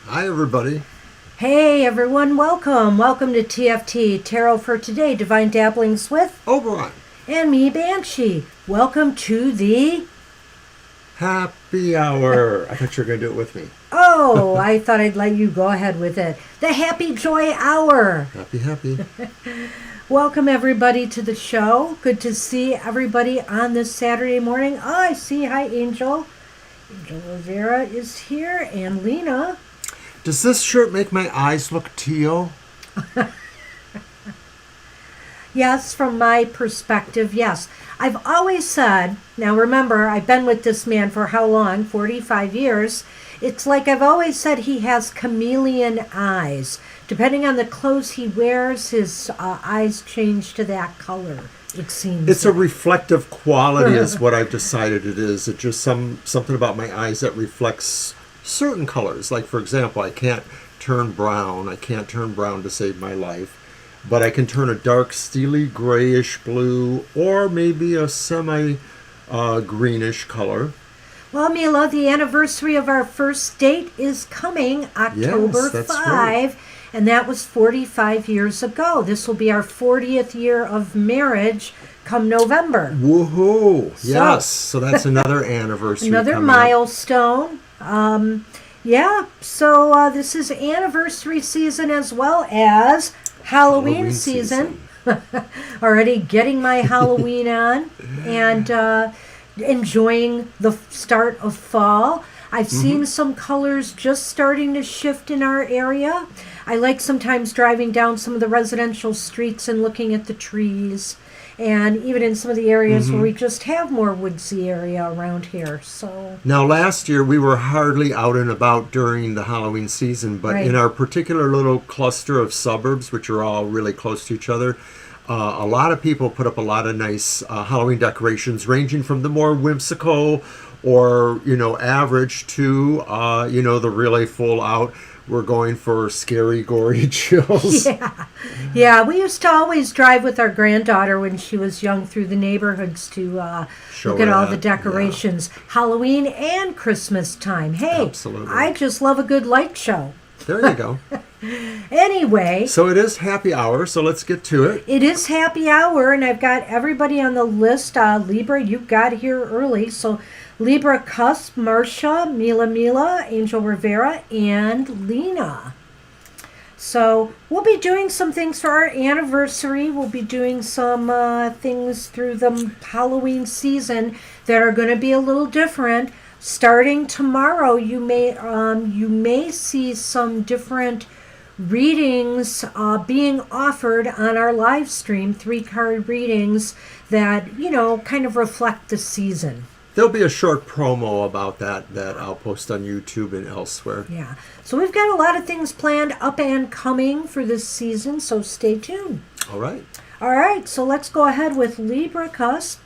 Hi, everybody. Hey everyone, welcome. Welcome to TFT, Tarot for Today, Divine Dabblings with, Oberon. and me, Banshee. Welcome to the... Happy hour. I thought you were going to do it with me. Oh, I thought I'd let you go ahead with it. The Happy Joy Hour. Happy. Welcome everybody to the show. Good to see everybody on this Saturday morning. Oh, I see. Hi, Angel. Angel Rivera is here, and Lena. Does this shirt make my eyes look teal? Yes, from my perspective, yes. I've always said, now remember, I've been with this man for how long? 45 years. It's like I've always said he has chameleon eyes. Depending on the clothes he wears, his eyes change to that color, it seems. It's a reflective quality is what I've decided it is. It's just something about my eyes that reflects certain colors. Like, for example, I can't turn brown. I can't turn brown to save my life. But I can turn a dark, steely, grayish blue, or maybe a semi-greenish color. Well, Mila, the anniversary of our first date is coming October Yes, that's 5, right. and that was 45 years ago. This will be our 40th year of marriage come November. Woohoo! Yes, so that's another anniversary. Another coming up. milestone. So this is anniversary season as well as Halloween season. Already getting my Halloween on and enjoying the start of fall. I've seen some colors just starting to shift in our area. I like sometimes driving down some of the residential streets and looking at the trees, and even in some of the areas where we just have more woodsy area around here. So Now, last year we were hardly out and about during the Halloween season, but Right. in our particular little cluster of suburbs, which are all really close to each other, a lot of people put up a lot of nice Halloween decorations, ranging from the more whimsical or, average to, the really full out. We're going for scary, gory chills. yeah, we used to always drive with our granddaughter when she was young through the neighborhoods to Show look at her all that, the decorations, Halloween and Christmas time. Hey, Absolutely. I just love a good light show. There you go. Anyway, So it is happy hour, so let's get to it. it is happy hour, and I've got everybody on the list. Libra, you got here early. So Libra Cusp, Marcia, Mila, Angel Rivera, and Lena. So we'll be doing some things for our anniversary. We'll be doing some things through the Halloween season that are going to be a little different. Starting tomorrow, you may see some different readings being offered on our live stream, 3-card readings that, kind of reflect the season. There'll be a short promo about that I'll post on YouTube and elsewhere. Yeah. So we've got a lot of things planned up and coming for this season, so stay tuned. All right. All right, so let's go ahead with Libra Cusp.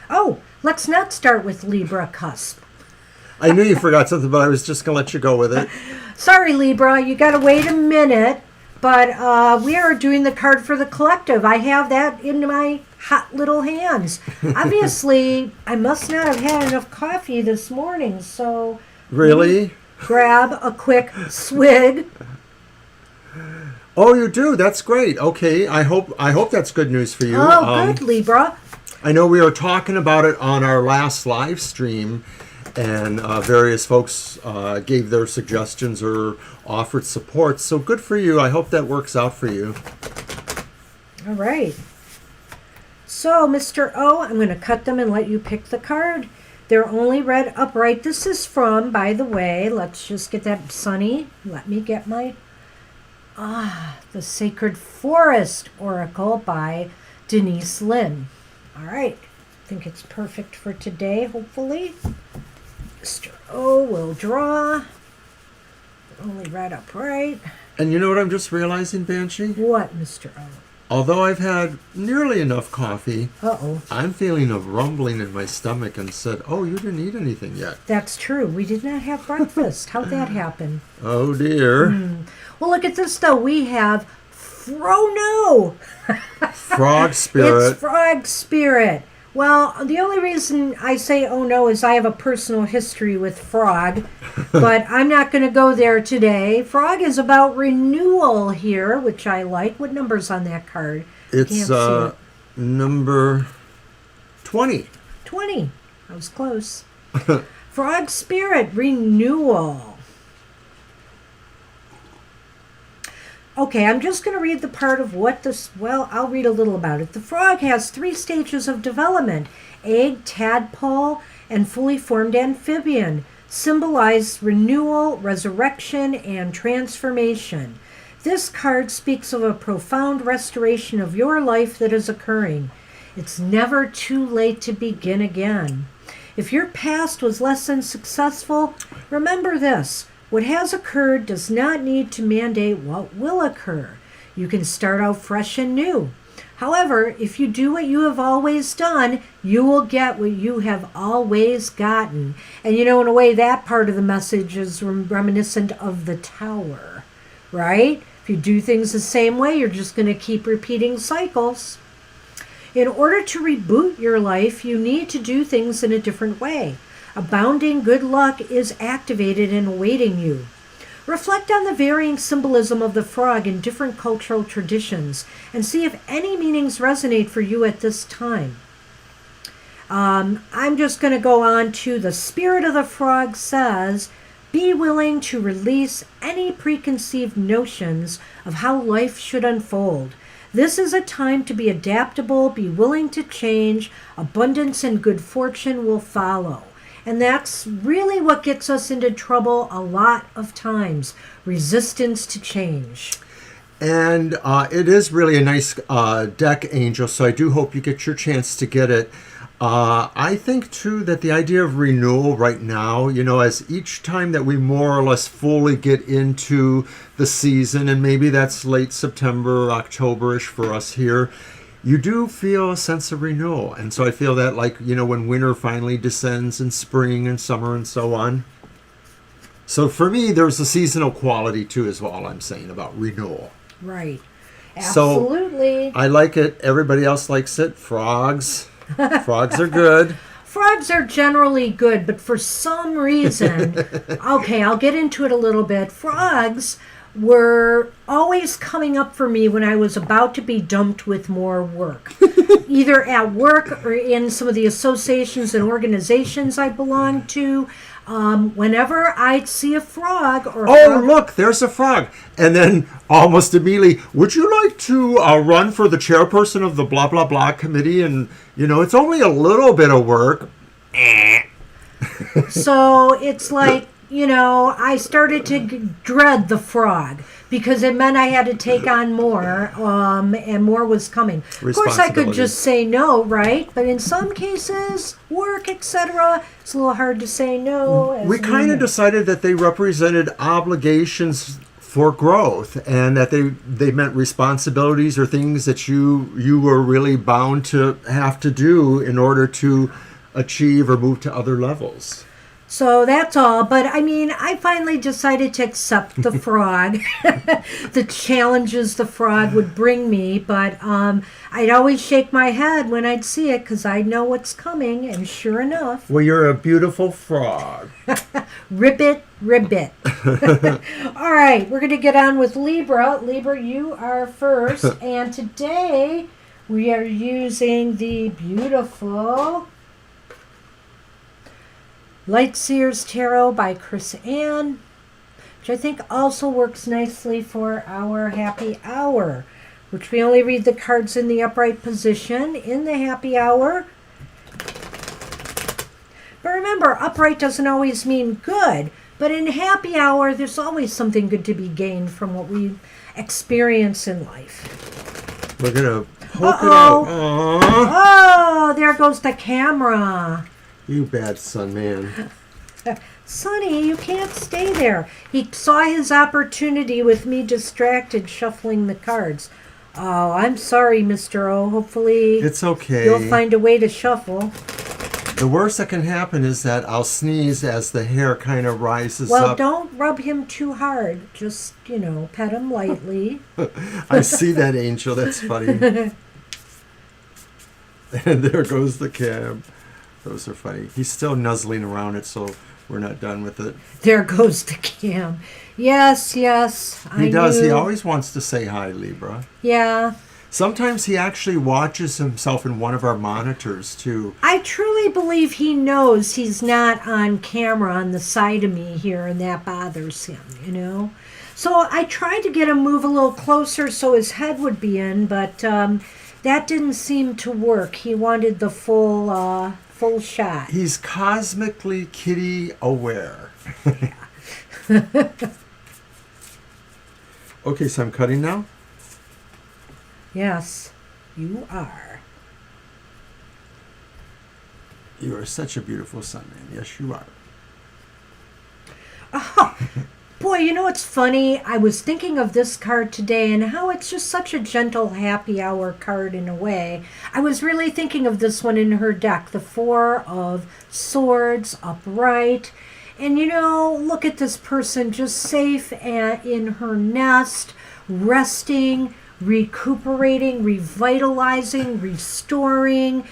Oh, let's not start with Libra Cusp. I knew you forgot something, but I was just going to let you go with it. Sorry, Libra, you got to wait a minute, but we are doing the card for the collective. I have that in my hot little hands. Obviously, I must not have had enough coffee this morning, so Really? grab a quick swig. Oh, you do? That's great. Okay. I hope that's good news for you. Oh, good, Libra. I know we were talking about it on our last live stream, and various folks gave their suggestions or offered support. So good for you. I hope that works out for you. All right. So, Mr. O, I'm going to cut them and let you pick the card. They're only read upright. This is from, by the way, let's just get that sunny. Let me get my, the Sacred Forest Oracle by Denise Lynn. All right. I think it's perfect for today, hopefully. Mr. O will draw. Only read upright. And you know what I'm just realizing, Banshee? What, Mr. O? Although I've had nearly enough coffee, Uh-oh. I'm feeling a rumbling in my stomach and said, oh, you didn't eat anything yet. That's true. We did not have breakfast. How'd that happen? Oh, dear. Well, look at this, though. We have no! Frog spirit. It's frog spirit. Well, the only reason I say oh no is I have a personal history with frog, but I'm not going to go there today. Frog is about renewal here, which I like. What number's on that card? It's number 20. 20. I was close. Frog spirit, renewal. Okay, I'm just going to read the part of what this, well, I'll read a little about it. The frog has 3 stages of development: egg, tadpole, and fully formed amphibian. Symbolize renewal, resurrection, and transformation. This card speaks of a profound restoration of your life that is occurring. It's never too late to begin again. If your past was less than successful, remember this. What has occurred does not need to mandate what will occur. You can start out fresh and new. However, if you do what you have always done, you will get what you have always gotten. And in a way, that part of the message is reminiscent of the Tower, right? If you do things the same way, you're just going to keep repeating cycles. In order to reboot your life, you need to do things in a different way. Abounding good luck is activated and awaiting you. Reflect on the varying symbolism of the frog in different cultural traditions and see if any meanings resonate for you at this time. I'm just going to go on to the spirit of the frog says, be willing to release any preconceived notions of how life should unfold. This is a time to be adaptable, be willing to change. Abundance and good fortune will follow. And that's really what gets us into trouble a lot of times, resistance to change. And it is really a nice deck, Angel, so I do hope you get your chance to get it. I think, too, that the idea of renewal right now, as each time that we more or less fully get into the season, and maybe that's late September, October-ish for us here, you do feel a sense of renewal. And so I feel that when winter finally descends and spring and summer and so on. So for me, there's a seasonal quality too, is all I'm saying about renewal. Right. Absolutely. So I like it. Everybody else likes it. Frogs. Frogs are good. Frogs are generally good, but for some reason, okay, I'll get into it a little bit. Frogs were always coming up for me when I was about to be dumped with more work, either at work or in some of the associations and organizations I belong to. Whenever I'd see a frog look, there's a frog. And then almost immediately, would you like to run for the chairperson of the blah, blah, blah committee? And, it's only a little bit of work. So it's like, I started to dread the frog because it meant I had to take on more, and more was coming. Of course, I could just say no, right? But in some cases, work, etc., it's a little hard to say no. We kind of decided that they represented obligations for growth, and that they meant responsibilities or things that you were really bound to have to do in order to achieve or move to other levels. So that's all. But I finally decided to accept the frog, the challenges the frog would bring me. But I'd always shake my head when I'd see it because I know what's coming. And sure enough. Well, you're a beautiful frog. Ribbit, ribbit. All right, we're going to get on with Libra. Libra, you are first. And today we are using the beautiful Lightseers Tarot by Chris Ann, which I think also works nicely for our happy hour, which we only read the cards in the upright position in the happy hour. But remember, upright doesn't always mean good, but in happy hour, there's always something good to be gained from what we experience in life. We're going to poke it out. Aww. Oh, there goes the camera. You bad son, man. Sonny, you can't stay there. He saw his opportunity with me distracted shuffling the cards. Oh, I'm sorry, Mr. O. Hopefully it's okay. You'll find a way to shuffle. The worst that can happen is that I'll sneeze as the hair kind of rises Well, up. don't rub him too hard. Just, pet him lightly. I see that, Angel. That's funny. And there goes the cab. Those are funny. He's still nuzzling around it, so we're not done with it. There goes the cam. Yes, He does. He always wants to say hi, Libra. Yeah. Sometimes he actually watches himself in one of our monitors, too. I truly believe he knows he's not on camera on the side of me here, and that bothers him, So I tried to get him move a little closer so his head would be in, but that didn't seem to work. He wanted the full shot. He's cosmically kitty aware. Okay, so I'm cutting now. Yes, you are. You are such a beautiful sun, man. Yes, you are. Boy, what's funny? I was thinking of this card today and how it's just such a gentle happy hour card in a way. I was really thinking of this one in her deck, the Four of Swords, upright. And look at this person just safe in her nest, resting, recuperating, revitalizing, restoring.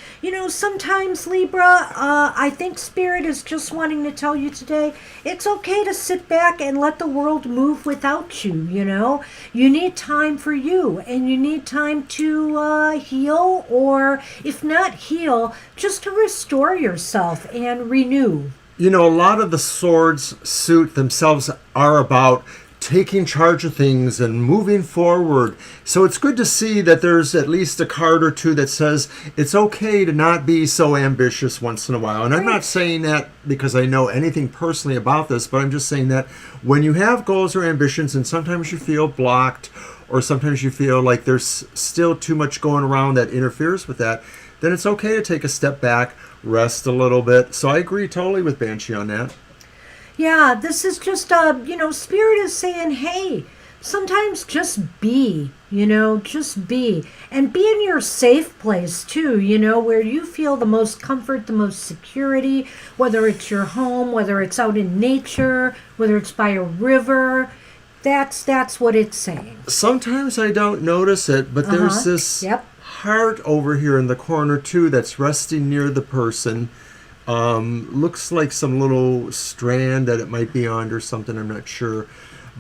Sometimes, Libra, I think Spirit is just wanting to tell you today, it's okay to sit back and let the world move without you, You need time for you, and you need time to heal, or if not heal, just to restore yourself and renew. A lot of the swords suit themselves are about taking charge of things and moving forward. So it's good to see that there's at least a card or two that says it's okay to not be so ambitious once in a while. And I'm not saying that because I know anything personally about this, but I'm just saying that when you have goals or ambitions and sometimes you feel blocked or sometimes you feel like there's still too much going around that interferes with that, then it's okay to take a step back, rest a little bit. So I agree totally with Banshee on that. Yeah, this is just, Spirit is saying, hey, sometimes just be, just be. And be in your safe place, too, where you feel the most comfort, the most security, whether it's your home, whether it's out in nature, whether it's by a river. That's what it's saying. Sometimes I don't notice it, but there's this heart over here in the corner, too, that's resting near the person. Looks like some little strand that it might be on or something, I'm not sure.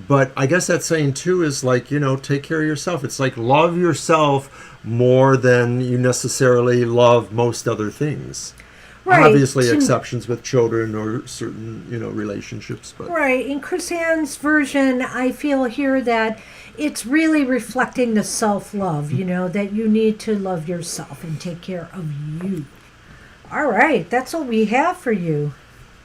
But I guess that's saying too is like, take care of yourself. It's like love yourself more than you necessarily love most other things. Right. Obviously exceptions with children or certain, relationships. But. Right. In Chris Ann's version, I feel here that it's really reflecting the self-love, that you need to love yourself and take care of you. All right, that's what we have for you.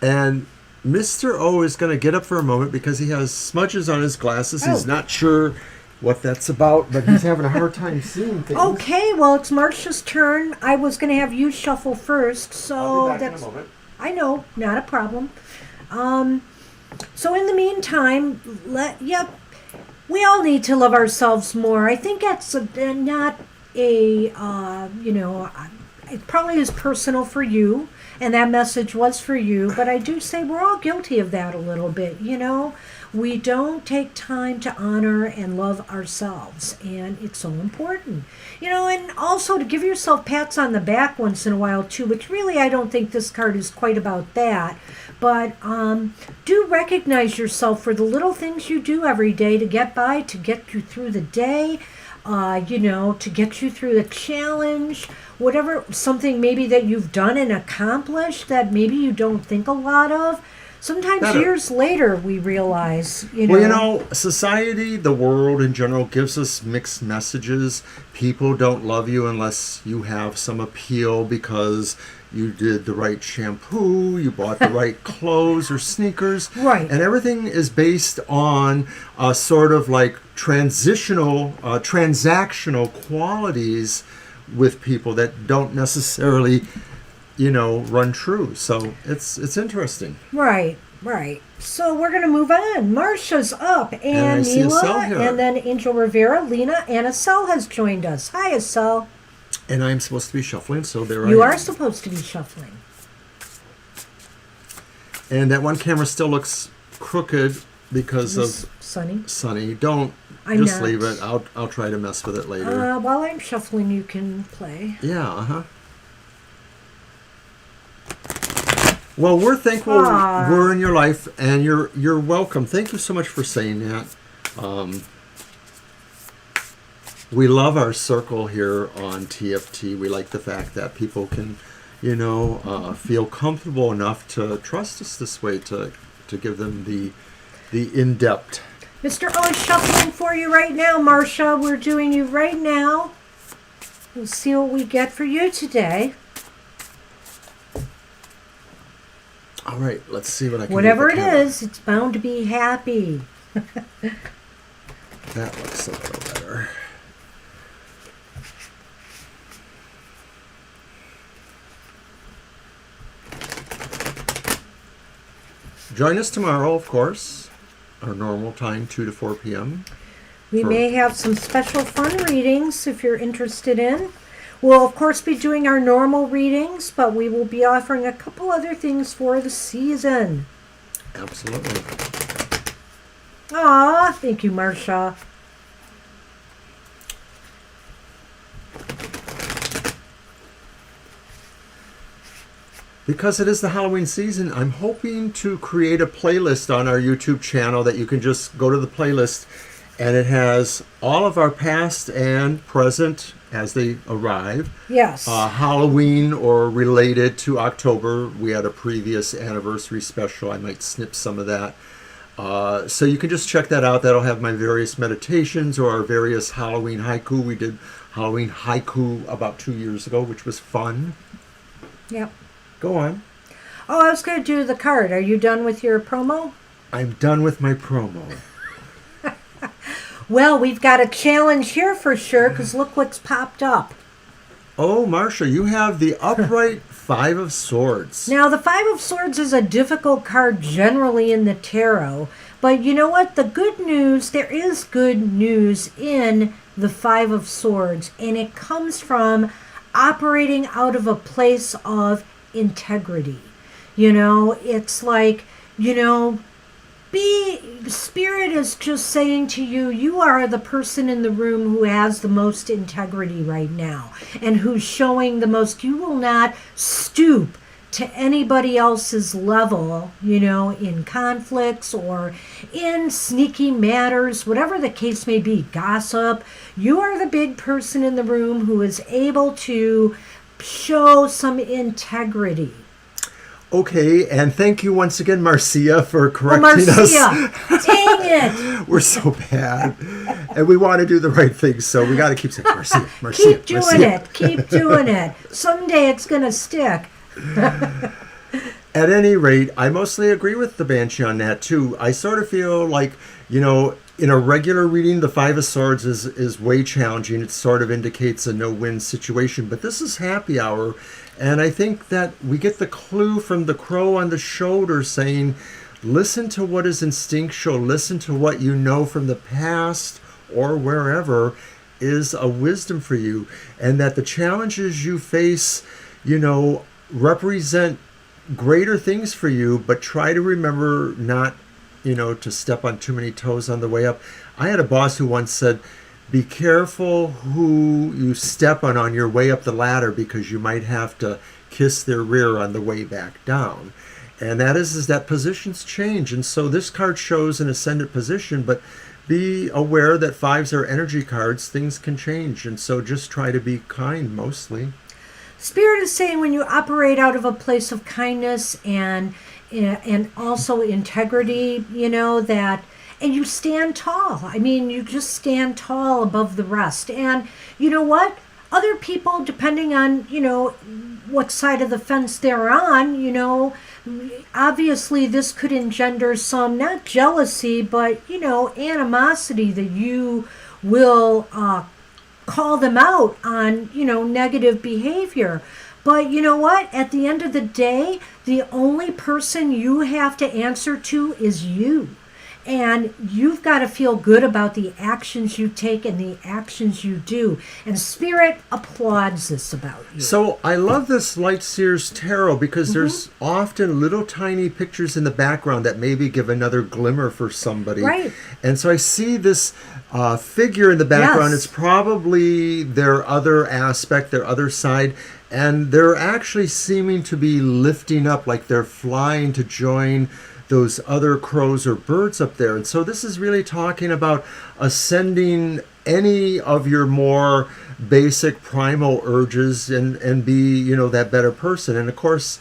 And Mr. O is going to get up for a moment because he has smudges on his glasses. He's not sure what that's about, but he's having a hard time seeing things. Okay, well, it's Marcia's turn. I was going to have you shuffle first, so I'll be back in a moment. I know, not a problem. So in the meantime, we all need to love ourselves more. I think that's not a it probably is personal for you, and that message was for you, but I do say we're all guilty of that a little bit, We don't take time to honor and love ourselves, and it's so important. And also to give yourself pats on the back once in a while, too, which really I don't think this card is quite about that, but do recognize yourself for the little things you do every day to get by, to get you through the day, to get you through the challenge, whatever, something maybe that you've done and accomplished that maybe you don't think a lot of. Sometimes years later we realize, Well, society, the world in general, gives us mixed messages. People don't love you unless you have some appeal because you did the right shampoo, you bought the right clothes or sneakers. Right. And everything is based on sort of like transactional qualities with people that don't necessarily, run true. So it's interesting. Right. So we're going to move on. Marcia's up, and Mila, and then Angel Rivera, Lena, and Estelle has joined us. Hi, Estelle. And I'm supposed to be shuffling, so there I am. You are supposed to be shuffling. And that one camera still looks crooked because This of Sunny. Don't I'm just not. leave it. I'll try to mess with it later. While I'm shuffling, you can play. Yeah, Well, we're thankful we're in your life, and you're welcome. Thank you so much for saying that. We love our circle here on TFT. We like the fact that people can, feel comfortable enough to trust us this way, to give them the in-depth. Mr. O is shuffling for you right now, Marcia. We're doing you right now. We'll see what we get for you today. All right, let's see what I can Whatever do. it is, it's bound to be happy. That looks a little better. Join us tomorrow, of course. Our normal time, 2 to 4 p.m. We may have some special fun readings if you're interested in. We'll, of course, be doing our normal readings, but we will be offering a couple other things for the season. Absolutely. Aw, thank you, Marcia. Because it is the Halloween season, I'm hoping to create a playlist on our YouTube channel that you can just go to the playlist, and it has all of our past and present as they arrive. Yes. Halloween or related to October. We had a previous anniversary special. I might snip some of that. So you can just check that out. That'll have my various meditations or our various Halloween haiku. We did Halloween haiku about 2 years ago, which was fun. Yep. Go on. Oh, I was going to do the card. Are you done with your promo? I'm done with my promo. Well, we've got a challenge here for sure, because look what's popped up. Oh, Marcia, you have the upright Five of Swords. Now, the Five of Swords is a difficult card generally in the tarot, but you know what? The good news, there is good news in the Five of Swords, and it comes from operating out of a place of integrity. It's like, Spirit is just saying to you, you are the person in the room who has the most integrity right now and who's showing the most. You will not stoop to anybody else's level, in conflicts or in sneaky matters, whatever the case may be, gossip. You are the big person in the room who is able to show some integrity. Okay, and thank you once again, Marcia, for correcting us. Marcia, dang it! We're so bad. And we want to do the right thing, so we got to keep saying, Marcia. Keep doing it. Keep doing it. Someday it's going to stick. At any rate, I mostly agree with the Banshee on that, too. I sort of feel like, in a regular reading, the Five of Swords is way challenging. It sort of indicates a no-win situation. But this is happy hour. And I think that we get the clue from the crow on the shoulder saying, listen to what is instinctual. Listen to what you know from the past or wherever is a wisdom for you. And that the challenges you face, represent greater things for you. But try to remember not to step on too many toes on the way up. I had a boss who once said, be careful who you step on your way up the ladder, because you might have to kiss their rear on the way back down. And that is that positions change. And so this card shows an ascendant position, but be aware that fives are energy cards. Things can change. And so just try to be kind mostly. Spirit is saying when you operate out of a place of kindness and also integrity, that, and you stand tall. I mean, you just stand tall above the rest. And you know what? Other people, depending on, what side of the fence they're on, obviously this could engender some, not jealousy, but, animosity that you will call them out on, negative behavior. But you know what? At the end of the day, the only person you have to answer to is you. And you've got to feel good about the actions you take and the actions you do. And Spirit applauds this about you. So I love this Light Seers Tarot because there's often little tiny pictures in the background that maybe give another glimmer for somebody. Right. And so I see this figure in the background. Yes. It's probably their other aspect, their other side. And they're actually seeming to be lifting up, like they're flying to join those other crows or birds up there. And so this is really talking about ascending any of your more basic primal urges and be, that better person. And of course,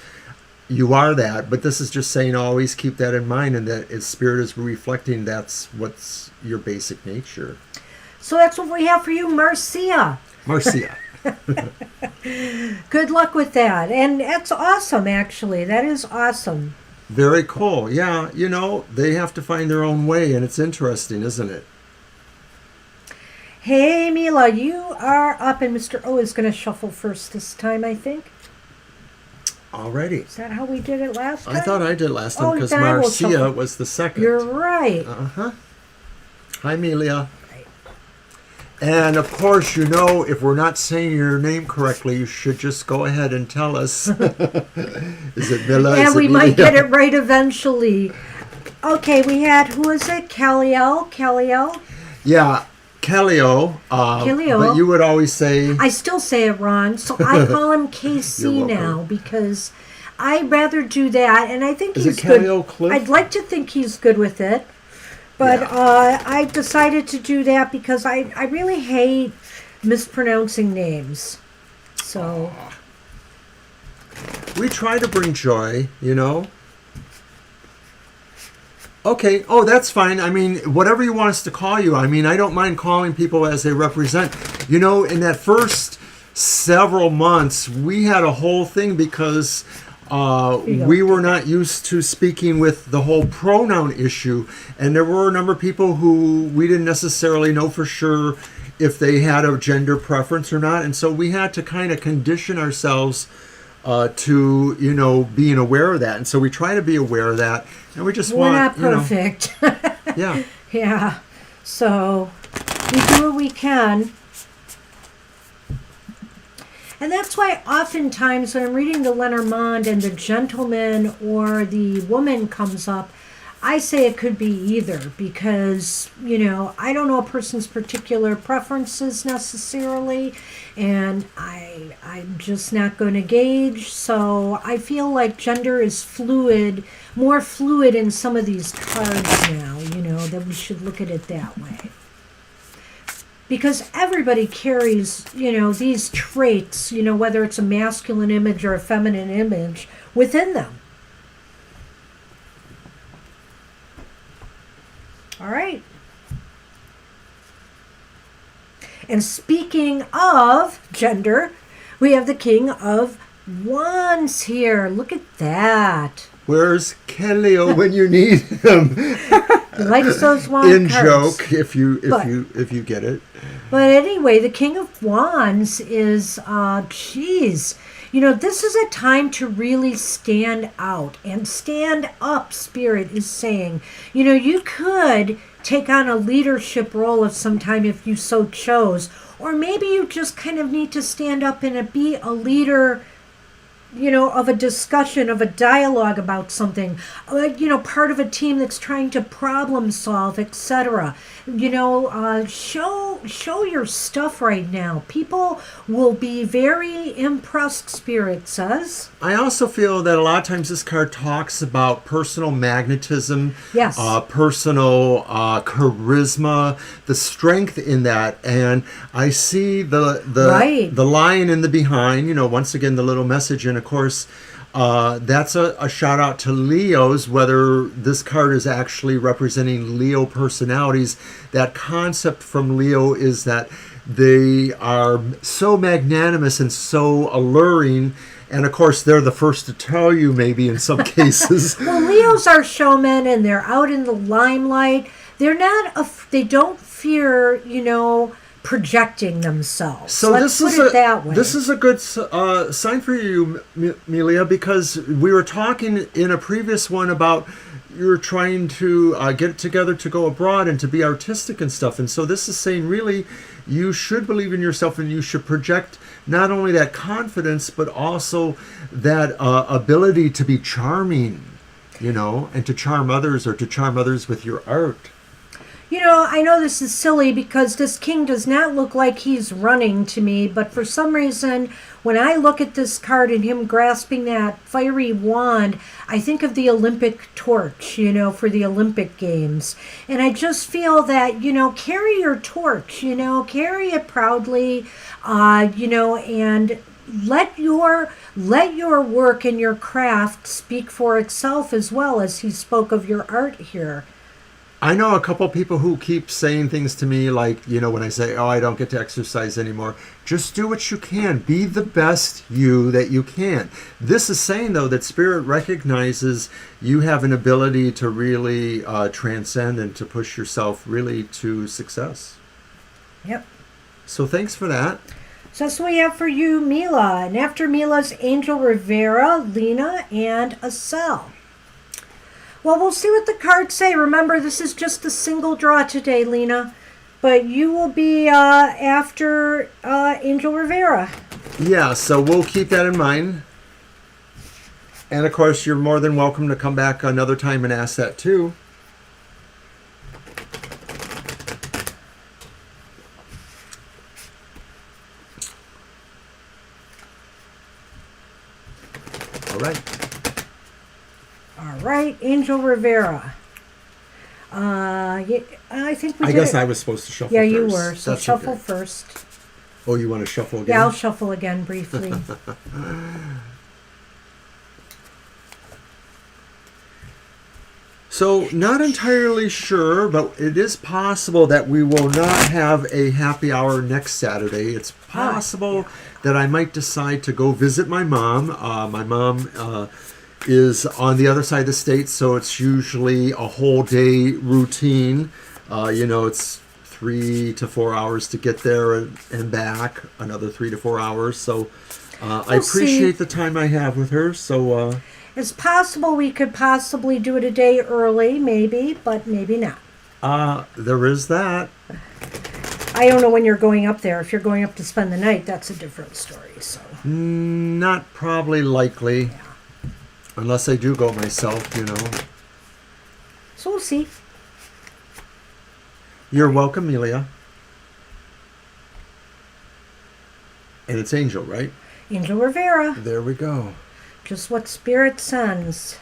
you are that, but this is just saying always keep that in mind, and that if Spirit is reflecting, that's what's your basic nature. So that's what we have for you, Marcia. Marcia. Good luck with that. And that's awesome, actually. That is awesome. Very cool. Yeah, they have to find their own way, and it's interesting, isn't it? Hey, Mila, you are up, and Mr. O is going to shuffle first this time, I think. Alrighty. Is that how we did it last time? I thought I did last time because then I will Marcia shuffle. was the second. You're right. Uh-huh. Hi, Amelia. And of course, if we're not saying your name correctly, you should just go ahead and tell us. Is it Mila? And Is we it might Amelia? get it right eventually. Okay, we had, who is it? Kalliel? Yeah, Kellyo. Kellyo. But you would always say... I still say it wrong, so I call him KC You're welcome. now because I'd rather do that, and I think Is he's it good. Kellyo Cliff? I'd like to think he's good with it, but Yeah. I decided to do that because I really hate mispronouncing names. So We try to bring joy, Okay. Oh, that's fine. I mean, whatever you want us to call you. I mean, I don't mind calling people as they represent. In that first several months, we had a whole thing because we were not used to speaking with the whole pronoun issue. And there were a number of people who we didn't necessarily know for sure if they had a gender preference or not. And so we had to kind of condition ourselves to being aware of that, and so we try to be aware of that, and we just we're not perfect. Yeah. Yeah. So we do what we can. And that's why oftentimes when I'm reading the Lenormand and the gentleman or the woman comes up, I say it could be either because, I don't know a person's particular preferences necessarily, and I'm just not going to gauge. So I feel like gender is fluid, more fluid in some of these cards now, that we should look at it that way. Because everybody carries, these traits, whether it's a masculine image or a feminine image within them. All right. And speaking of gender, we have the King of Wands here. Look at that. Where's Kellyo when you need him? He likes those wand In cards. joke, if you get it. But anyway, the King of Wands is, this is a time to really stand out and stand up, Spirit is saying. You could take on a leadership role of some time if you so chose. Or maybe you just kind of need to stand up and be a leader, of a discussion, of a dialogue about something, part of a team that's trying to problem solve, etc. Show your stuff right now. People will be very impressed, Spirit says. I also feel that a lot of times this card talks about personal magnetism, Yes. Personal charisma, the strength in that, and I see the Right. the lion in the behind. Once again the little message, and of course. That's a shout out to Leos, whether this card is actually representing Leo personalities. That concept from Leo is that they are so magnanimous and so alluring. And of course, they're the first to tell you, maybe in some cases. Well, Leos are showmen and they're out in the limelight. They're not, they don't fear, projecting themselves. So Let's put it that way. This is a good sign for you, Melia, because we were talking in a previous one about, you're trying to get together to go abroad and to be artistic and stuff. And so this is saying really you should believe in yourself, and you should project not only that confidence but also that ability to be charming, and to charm others, or to charm others with your art. I know this is silly because this king does not look like he's running to me, but for some reason, when I look at this card and him grasping that fiery wand, I think of the Olympic torch, for the Olympic Games. And I just feel that, carry your torch, carry it proudly, and let your work and your craft speak for itself, as well as he spoke of your art here. I know a couple people who keep saying things to me like, when I say, oh, I don't get to exercise anymore. Just do what you can. Be the best you that you can. This is saying, though, that Spirit recognizes you have an ability to really transcend and to push yourself really to success. Yep. So thanks for that. So that's what we have for you, Mila. And after Mila's Angel Rivera, Lena, and Acel. Well, we'll see what the cards say. Remember, this is just a single draw today, Lena. But you will be after Angel Rivera. Yeah, so we'll keep that in mind. And, of course, you're more than welcome to come back another time and ask that, too. All right. All right, Angel Rivera. Yeah, I think we did. I guess it. I was supposed to shuffle Yeah, first. you were. So That's shuffle okay. first. Oh, you want to shuffle again? Yeah, I'll shuffle again briefly. So, not entirely sure, but it is possible that we will not have a happy hour next Saturday. It's possible that I might decide to go visit my mom. My mom is on the other side of the state, so it's usually a whole day routine. It's 3 to 4 hours to get there and back, another 3 to 4 hours. So I appreciate the time I have with her. So it's possible we could possibly do it a day early, maybe, but maybe not. there is that. I don't know when you're going up there. If you're going up to spend the night, that's a different story. So Not probably likely. yeah. Unless I do go myself, So we'll see. You're welcome, Amelia. And it's Angel, right? Angel Rivera. There we go. Just what Spirit sends.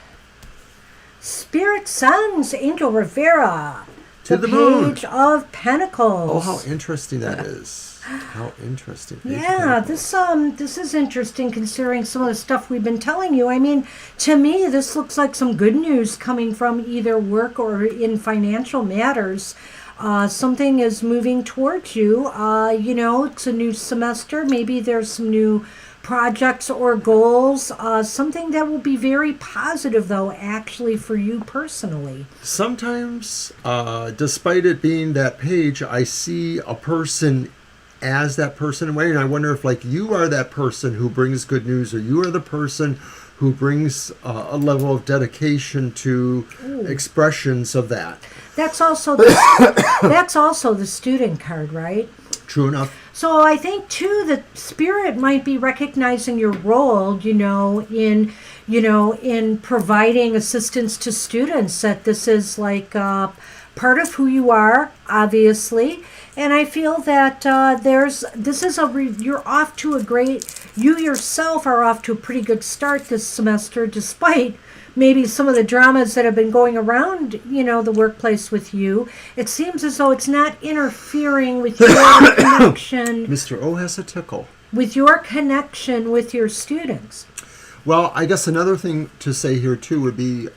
Spirit sends Angel Rivera. To the moon. Page of Pentacles. Oh, how interesting that is. How interesting. Yeah, this is interesting considering some of the stuff we've been telling you. I mean, to me, this looks like some good news coming from either work or in financial matters. Something is moving towards you. It's a new semester. Maybe there's some new projects or goals. Something that will be very positive, though, actually, for you personally. Sometimes, despite it being that page, I see a person as that person in a way, and I wonder if, like, you are that person who brings good news, or you are the person who brings a level of dedication to expressions of that. That's also the student card, right? True enough. So I think too that Spirit might be recognizing your role, in providing assistance to students. That this is like part of who you are, obviously. And I feel that you're off to a great. You yourself are off to a pretty good start this semester, despite maybe some of the dramas that have been going around, the workplace with you. It seems as though it's not interfering with your connection. Mr. O has a tickle. With your connection with your students. Well, I guess another thing to say here, too, would be...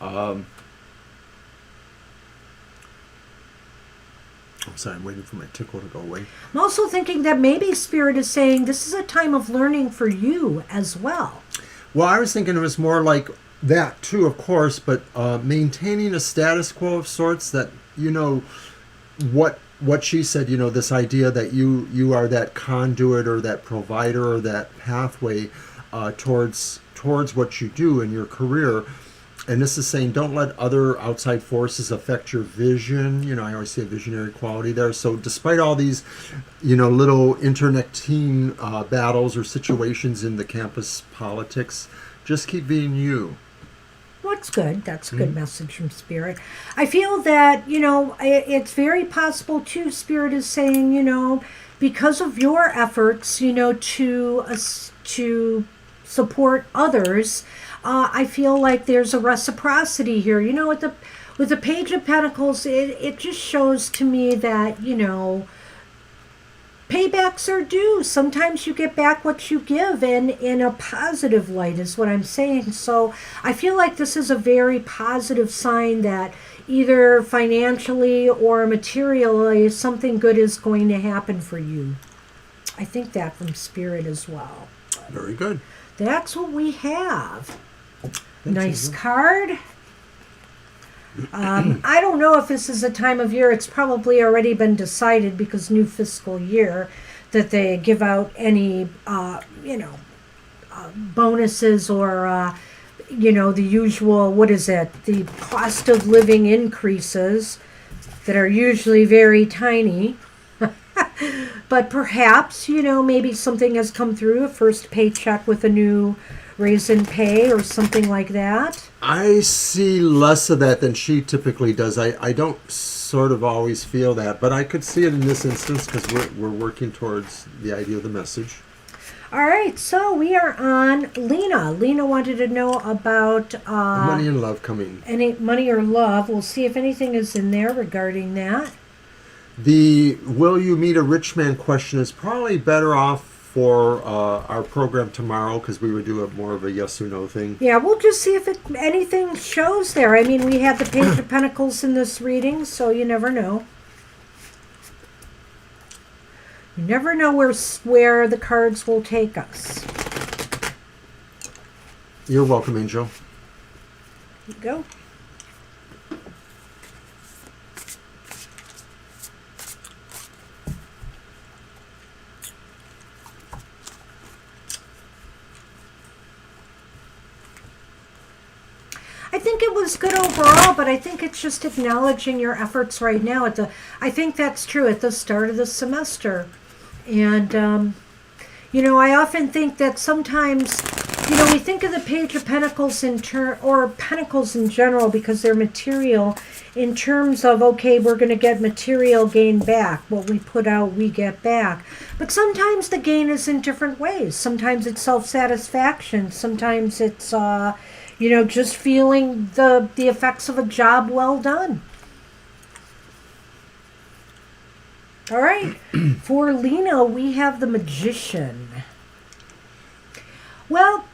I'm sorry, I'm waiting for my tickle to go away. I'm also thinking that maybe Spirit is saying this is a time of learning for you as well. Well, I was thinking it was more like that too, of course, but maintaining a status quo of sorts, that, what she said, this idea that you are that conduit or that provider or that pathway towards what you do in your career. And this is saying don't let other outside forces affect your vision. I always say visionary quality there. So despite all these, little internecine battles or situations in the campus politics, just keep being you. That's good. That's a good message from Spirit. I feel that, it's very possible too, Spirit is saying, because of your efforts, to support others, I feel like there's a reciprocity here. With the Page of Pentacles, it just shows to me that, paybacks are due. Sometimes you get back what you give, and in a positive light is what I'm saying. So I feel like this is a very positive sign that either financially or materially something good is going to happen for you. I think that from Spirit as well. Very good. That's what we have. Thanks, Nice Susan. card. I don't know if this is a time of year. It's probably already been decided because new fiscal year that they give out any, bonuses or, the usual, what is it? The cost of living increases that are usually very tiny. But perhaps, maybe something has come through, a first paycheck with a new raise in pay or something like that. I see less of that than she typically does. I don't sort of always feel that, but I could see it in this instance because we're working towards the idea of the message. All right, so we are on Lena. Lena wanted to know about Money and love coming. any money or love. We'll see if anything is in there regarding that. The will you meet a rich man question is probably better off for our program tomorrow because we would do more of a yes or no thing. Yeah, we'll just see if anything shows there. I mean, we had the Page of Pentacles in this reading, so you never know. You never know where the cards will take us. You're welcome, Angel. Here you go. I think it was good overall, but I think it's just acknowledging your efforts right now. I think that's true at the start of the semester. And, I often think that sometimes, we think of the Page of Pentacles or Pentacles in general because they're material in terms of, okay, we're going to get material gain back. What we put out, we get back. But sometimes the gain is in different ways. Sometimes it's self-satisfaction. Sometimes it's, just feeling the effects of a job well done. All right. For Lena, we have the Magician. Well,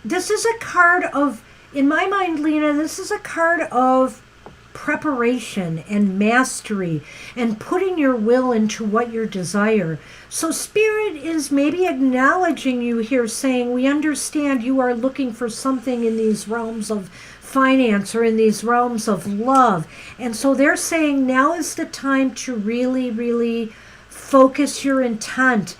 this is a card of, in my mind, Lena, this is a card of preparation and mastery and putting your will into what you desire. So Spirit is maybe acknowledging you here, saying, we understand you are looking for something in these realms of finance or in these realms of love. And so they're saying now is the time to really, really focus your intent.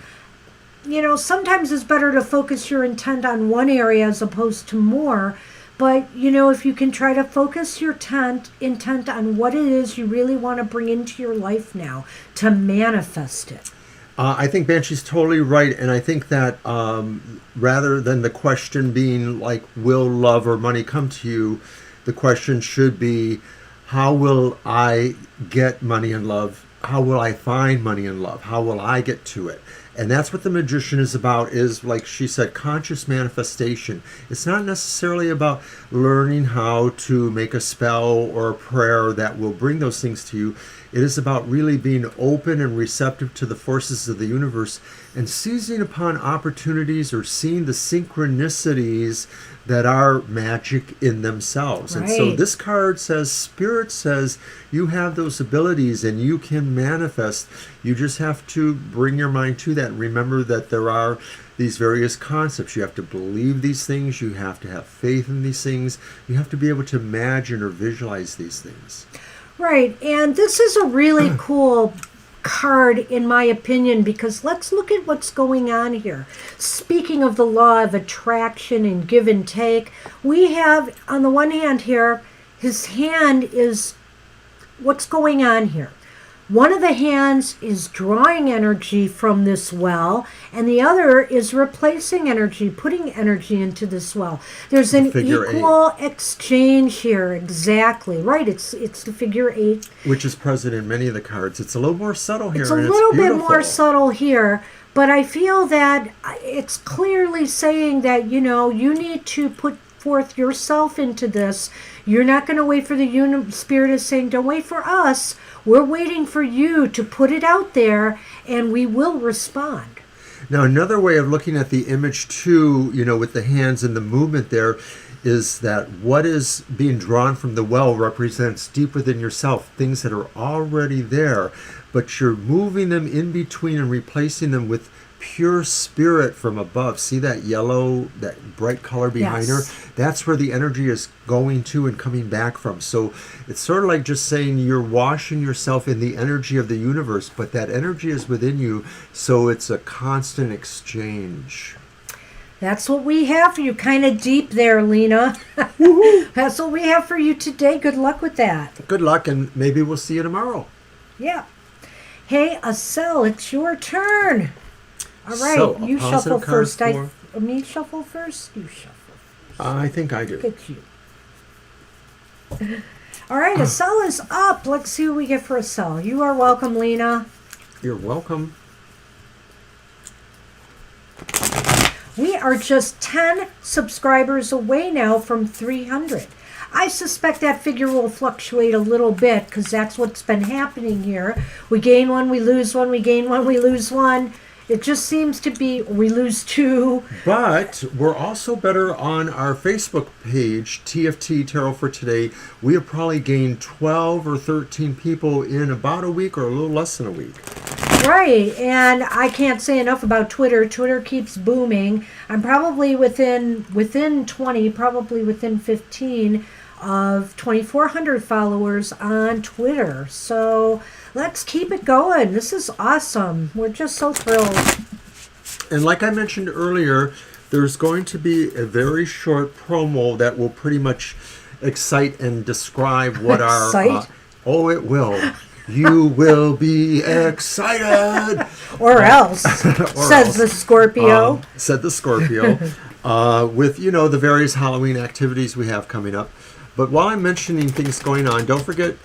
Sometimes it's better to focus your intent on one area as opposed to more. But, if you can try to focus your intent on what it is you really want to bring into your life now to manifest it. I think Banshee's totally right, and I think that rather than the question being like, will love or money come to you, the question should be, how will I get money and love? How will I find money and love? How will I get to it? And that's what the Magician is about, is, like she said, conscious manifestation. It's not necessarily about learning how to make a spell or a prayer that will bring those things to you. It is about really being open and receptive to the forces of the universe and seizing upon opportunities or seeing the synchronicities that are magic in themselves. Right. And so this card says, Spirit says, you have those abilities and you can manifest. You just have to bring your mind to that and remember that there are these various concepts. You have to believe these things. You have to have faith in these things. You have to be able to imagine or visualize these things. Right. And this is a really cool card, in my opinion, because let's look at what's going on here. Speaking of the law of attraction and give and take, we have, on the one hand here, his hand is, what's going on here? One of the hands is drawing energy from this well, and the other is replacing energy, putting energy into this well. There's an equal exchange here, exactly. Right, it's the figure 8. Which is present in many of the cards. It's a little more subtle here. It's a little bit more subtle here, but I feel that it's clearly saying that, you need to put forth yourself into this. You're not going to wait for the Spirit is saying, don't wait for us. We're waiting for you to put it out there, and we will respond. Now, another way of looking at the image, too, with the hands and the movement there, is that what is being drawn from the well represents deep within yourself, things that are already there, but you're moving them in between and replacing them with pure spirit from above. See that yellow, that bright color behind her? That's where the energy is going to and coming back from. So it's sort of like just saying you're washing yourself in the energy of the universe, but that energy is within you, so it's a constant exchange. That's what we have for you. Kind of deep there, Lena. That's what we have for you today. Good luck with that. Good luck, and maybe we'll see you tomorrow. Yeah. Hey, Acel, it's your turn. All right, so, you shuffle first. Me shuffle first? You shuffle first. I think I do. Look at you. All right, Acel is up. Let's see what we get for Acel. You are welcome, Lena. You're welcome. We are just 10 subscribers away now from 300. I suspect that figure will fluctuate a little bit because that's what's been happening here. We gain one, we lose one, we gain one, we lose one. It just seems to be, we lose 2. But we're also better on our Facebook page, TFT Tarot for Today. We have probably gained 12 or 13 people in about a week or a little less than a week. Right, and I can't say enough about Twitter. Twitter keeps booming. I'm probably within 20, probably within 15 of 2,400 followers on Twitter. So let's keep it going. This is awesome. We're just so thrilled. And like I mentioned earlier, there's going to be a very short promo that will pretty much excite and describe what our... it will. You will be excited. Or else, says the Scorpio. Said the Scorpio. With, the various Halloween activities we have coming up. But while I'm mentioning things going on, don't forget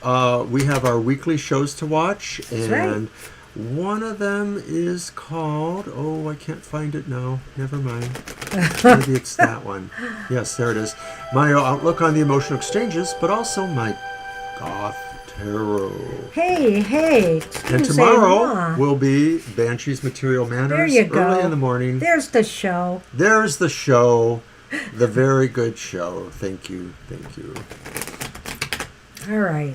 we have our weekly shows to watch. And one of them is called, I can't find it now. Never mind. Maybe it's that one. Yes, there it is. My outlook on the emotional exchanges, but also my goth tarot. Hey. And tomorrow will be Banshee's Material Manners. There you go. Early in the morning. There's the show. The very good show. Thank you. All right.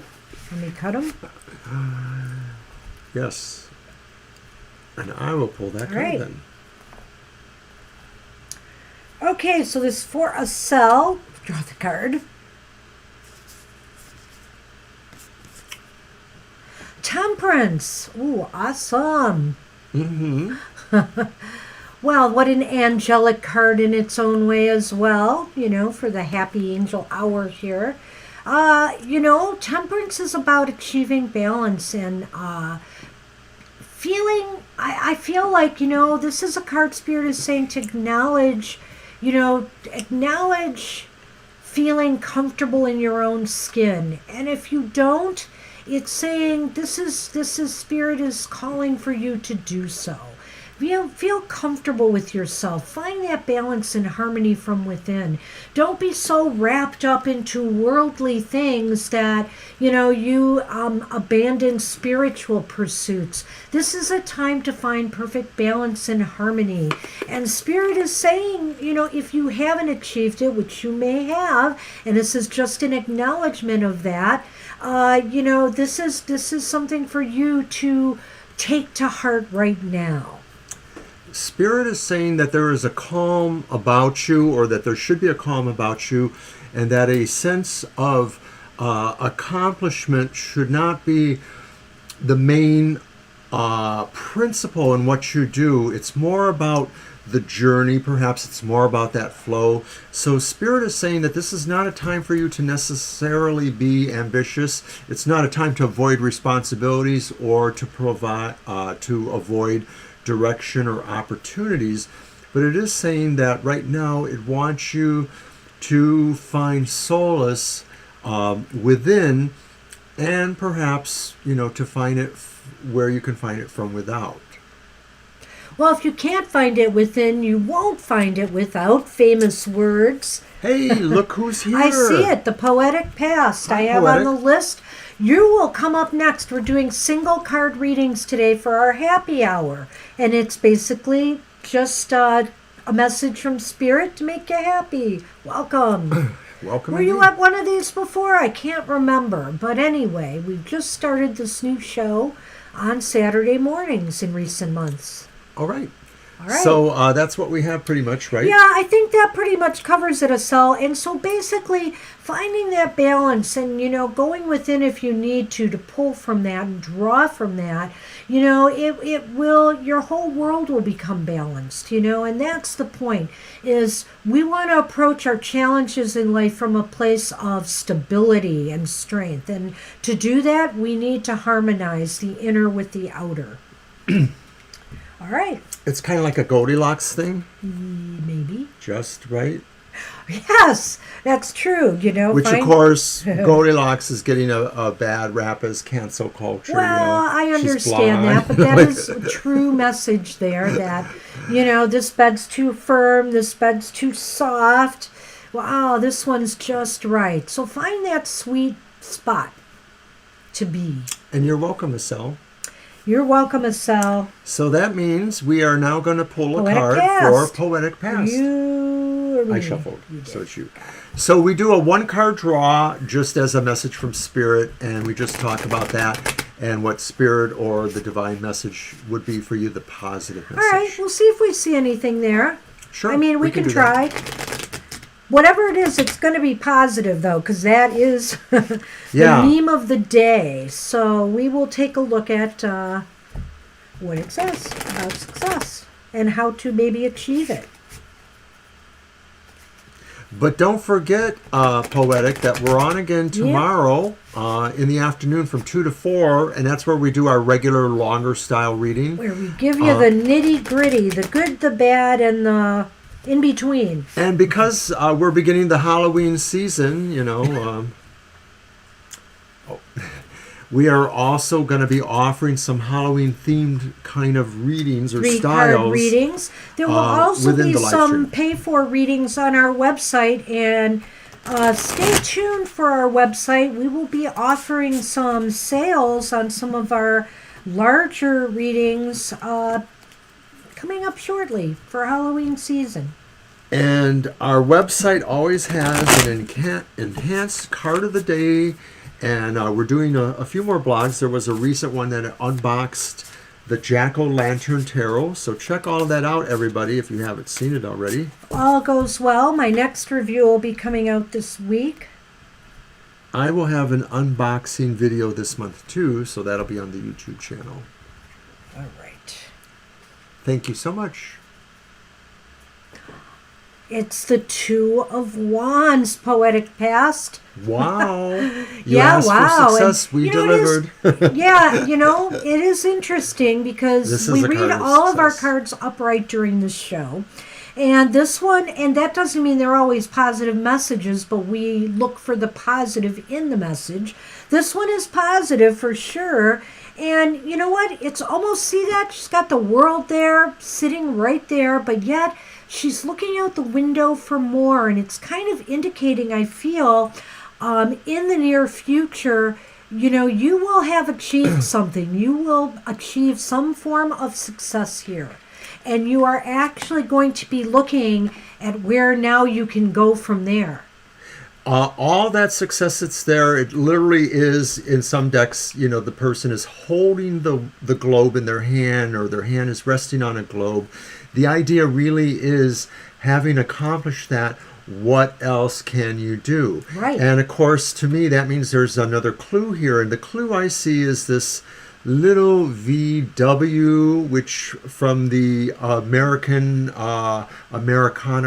Let me cut them. Yes. And I will pull that card then. Okay, so this is for Acel. Draw the card. Temperance. Ooh, awesome. Mm-hmm. Well, what an angelic card in its own way as well, for the happy angel hour here. Temperance is about achieving balance and feeling, I feel like, this is a card Spirit is saying to acknowledge feeling comfortable in your own skin. And if you don't, it's saying this is Spirit is calling for you to do so. Feel comfortable with yourself. Find that balance and harmony from within. Don't be so wrapped up into worldly things that, you abandon spiritual pursuits. This is a time to find perfect balance and harmony. And Spirit is saying, if you haven't achieved it, which you may have, and this is just an acknowledgement of that, this is something for you to take to heart right now. Spirit is saying that there is a calm about you, or that there should be a calm about you, and that a sense of accomplishment should not be the main principle in what you do. It's more about the journey, perhaps it's more about that flow. So Spirit is saying that this is not a time for you to necessarily be ambitious. It's not a time to avoid responsibilities or to provide to avoid direction or opportunities. But it is saying that right now it wants you to find solace within, and perhaps, to find it where you can find it from without. Well, if you can't find it within, you won't find it without. Famous words. Hey, look who's here. I see it. The Poetic Past. Hi, I have Poetic. on the list. You will come up next. We're doing single card readings today for our happy hour. And it's basically just a message from Spirit to make you happy. Welcome. Welcome. Were you indeed. at one of these before? I can't remember. But anyway, we just started this new show on Saturday mornings in recent months. All right. All right. So that's what we have pretty much, right? Yeah, I think that pretty much covers it, Asel. And so basically finding that balance and, going within if you need to pull from that and draw from that, it will, your whole world will become balanced, and that's the point, is we want to approach our challenges in life from a place of stability and strength. And to do that, we need to harmonize the inner with the outer. All right. It's kind of like a Goldilocks thing. Maybe. Just right. Yes, that's true. Which, of course, Goldilocks is getting a bad rap as cancel culture. Well, I She's understand blonde. that, but that is a true message there that, this bed's too firm, this bed's too soft. Wow, this one's just right. So find that sweet spot to be. And you're welcome, Estelle. You're welcome, Asel. So that means we are now going to pull a Poetic card Past. for Poetic Past. You or me? I shuffled, You did. so it's you. So we do a one-card draw just as a message from Spirit, and we just talk about that and what Spirit or the divine message would be for you, the positive message. All right, we'll see if we see anything there. Sure. I mean, we can do try. that. Whatever it is, it's going to be positive, though, because that is the Yeah. meme of the day. So we will take a look at what it says about success and how to maybe achieve it. But don't forget, Poetic, that we're on again tomorrow in the afternoon from 2 to 4, and that's where we do our regular longer style reading. Where we give you the nitty-gritty, the good, the bad, and the in-between. And because we're beginning the Halloween season, we are also going to be offering some Halloween-themed kind of readings or Three-card styles. readings. There will also within be the live some stream. pay-for readings on our website, and stay tuned for our website. We will be offering some sales on some of our larger readings coming up shortly for Halloween season. And our website always has an enhanced card of the day, and we're doing a few more blogs. There was a recent one that unboxed the Jack-o'-lantern tarot, so check all of that out, everybody, if you haven't seen it already. All goes well. My next review will be coming out this week. I will have an unboxing video this month too, so that'll be on the YouTube channel. All right. Thank you so much. It's the Two of Wands, Poetic Past. Wow. You Yeah, asked wow. for success. We You know, it is- delivered. Yeah, it is interesting because This is we a read card of all of our success. cards upright during this show. And this one, and that doesn't mean they're always positive messages, but we look for the positive in the message. This one is positive for sure. And you know what? It's almost, see that? She's got the world there, sitting right there, but yet she's looking out the window for more. And it's kind of indicating, I feel, in the near future, you will have achieved something. You will achieve some form of success here. And you are actually going to be looking at where now you can go from there. All that success that's there, it literally is, in some decks, the person is holding the globe in their hand, or their hand is resting on a globe. The idea really is, having accomplished that, what else can you do? Right. And of course, to me, that means there's another clue here. And the clue I see is little VW, which from the Americana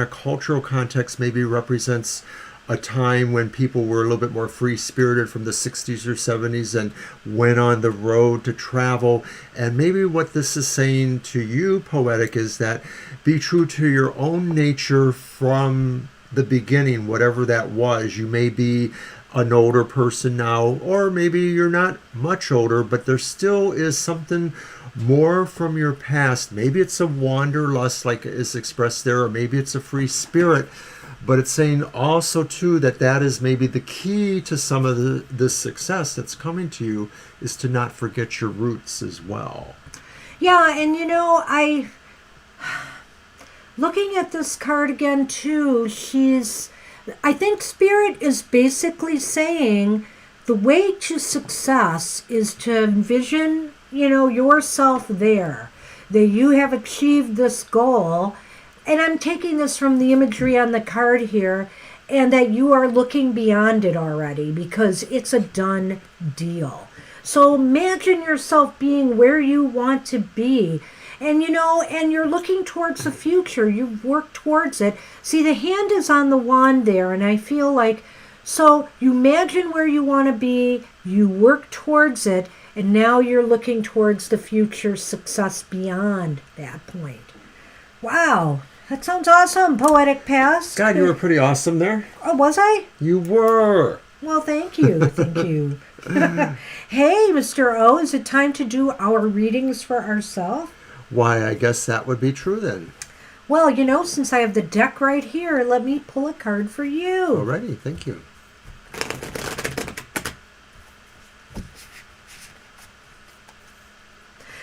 cultural context maybe represents a time when people were a little bit more free-spirited from the 60s or 70s and went on the road to travel. And maybe what this is saying to you, Poetic, is that be true to your own nature from the beginning, whatever that was. You may be an older person now, or maybe you're not much older, but there still is something more from your past. Maybe it's a wanderlust like is expressed there, or maybe it's a free spirit. But it's saying also, too, that is maybe the key to some of the success that's coming to you, is to not forget your roots as well. Yeah, and looking at this card again, too, I think Spirit is basically saying the way to success is to envision, yourself there, that you have achieved this goal. And I'm taking this from the imagery on the card here, and that you are looking beyond it already because it's a done deal. So imagine yourself being where you want to be. And you're looking towards the future. You've worked towards it. See, the hand is on the wand there, and I feel like, so you imagine where you want to be, you work towards it, and now you're looking towards the future success beyond that point. Wow. That sounds awesome, Poetic Past. God, you were pretty awesome there. Oh, was I? You were. Well, thank you. Thank you. Hey, Mr. O, is it time to do our readings for ourselves? Why, I guess that would be true then. Well, since I have the deck right here, let me pull a card for you. Alrighty, thank you.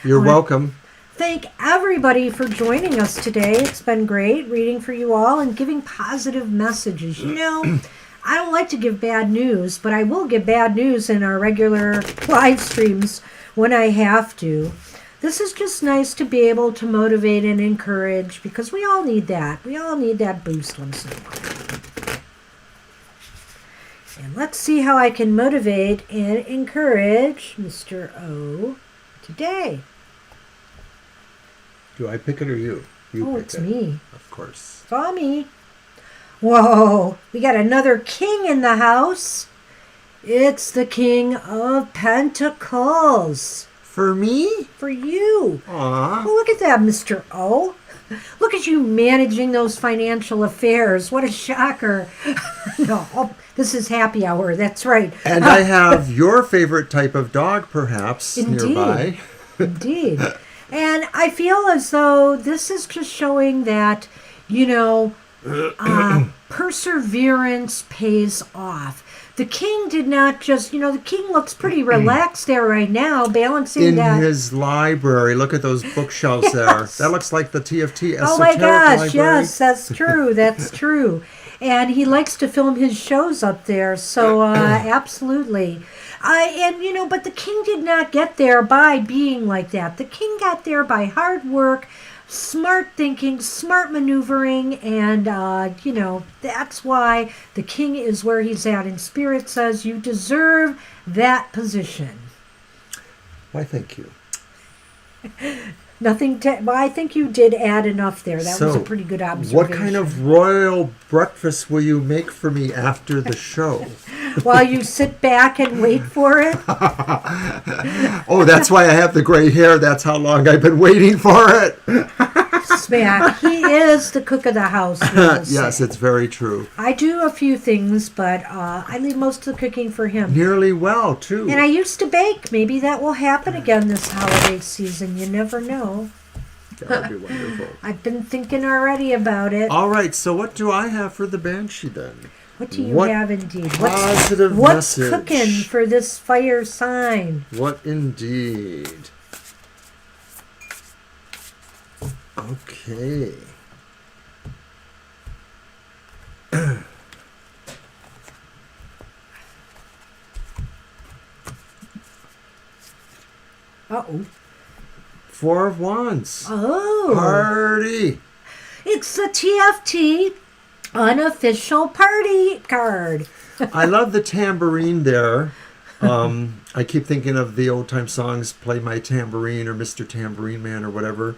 You're welcome. Thank everybody for joining us today. It's been great reading for you all and giving positive messages. I don't like to give bad news, but I will give bad news in our regular live streams when I have to. This is just nice to be able to motivate and encourage, because we all need that. We all need that boost once in a while. And let's see how I can motivate and encourage Mr. O today. Do I pick it or you? You pick It's it. me. Of course. It's all me. Whoa, we got another king in the house. It's the King of Pentacles. For me? For you. Aw. Oh, look at that, Mr. O. Look at you managing those financial affairs. What a shocker. No, this is happy hour. That's right. And I have your favorite type of dog, perhaps, Indeed. nearby. Indeed. And I feel as though this is just showing that, perseverance pays off. The king did not just, the king looks pretty relaxed there right now, balancing In that. his library. Look at those bookshelves there. That looks like the TFT Esoteric Oh my gosh, library. yes, that's true. That's true. And he likes to film his shows up there, so absolutely. But the king did not get there by being like that. The king got there by hard work, smart thinking, smart maneuvering, and, that's why the king is where he's at. And Spirit says you deserve that position. Why, thank you. I think you did add enough there. That was a pretty good observation. What kind of royal breakfast will you make for me after the show? While you sit back and wait for it? Oh, that's why I have the gray hair. That's how long I've been waiting for it. Smack. He is the cook of the house. Yes, it's very true. I do a few things, but I leave most of the cooking for him. Nearly well, too. And I used to bake. Maybe that will happen again this holiday season. You never know. That would be wonderful. I've been thinking already about it. All right, so what do I have for the Banshee then? What do you have indeed? Positive what's message. cooking for this fire sign? What indeed? Okay. Uh-oh. Four of Wands. Oh. Party. It's the TFT unofficial party card. I love the tambourine there. I keep thinking of the old time songs, Play My Tambourine or Mr. Tambourine Man or whatever.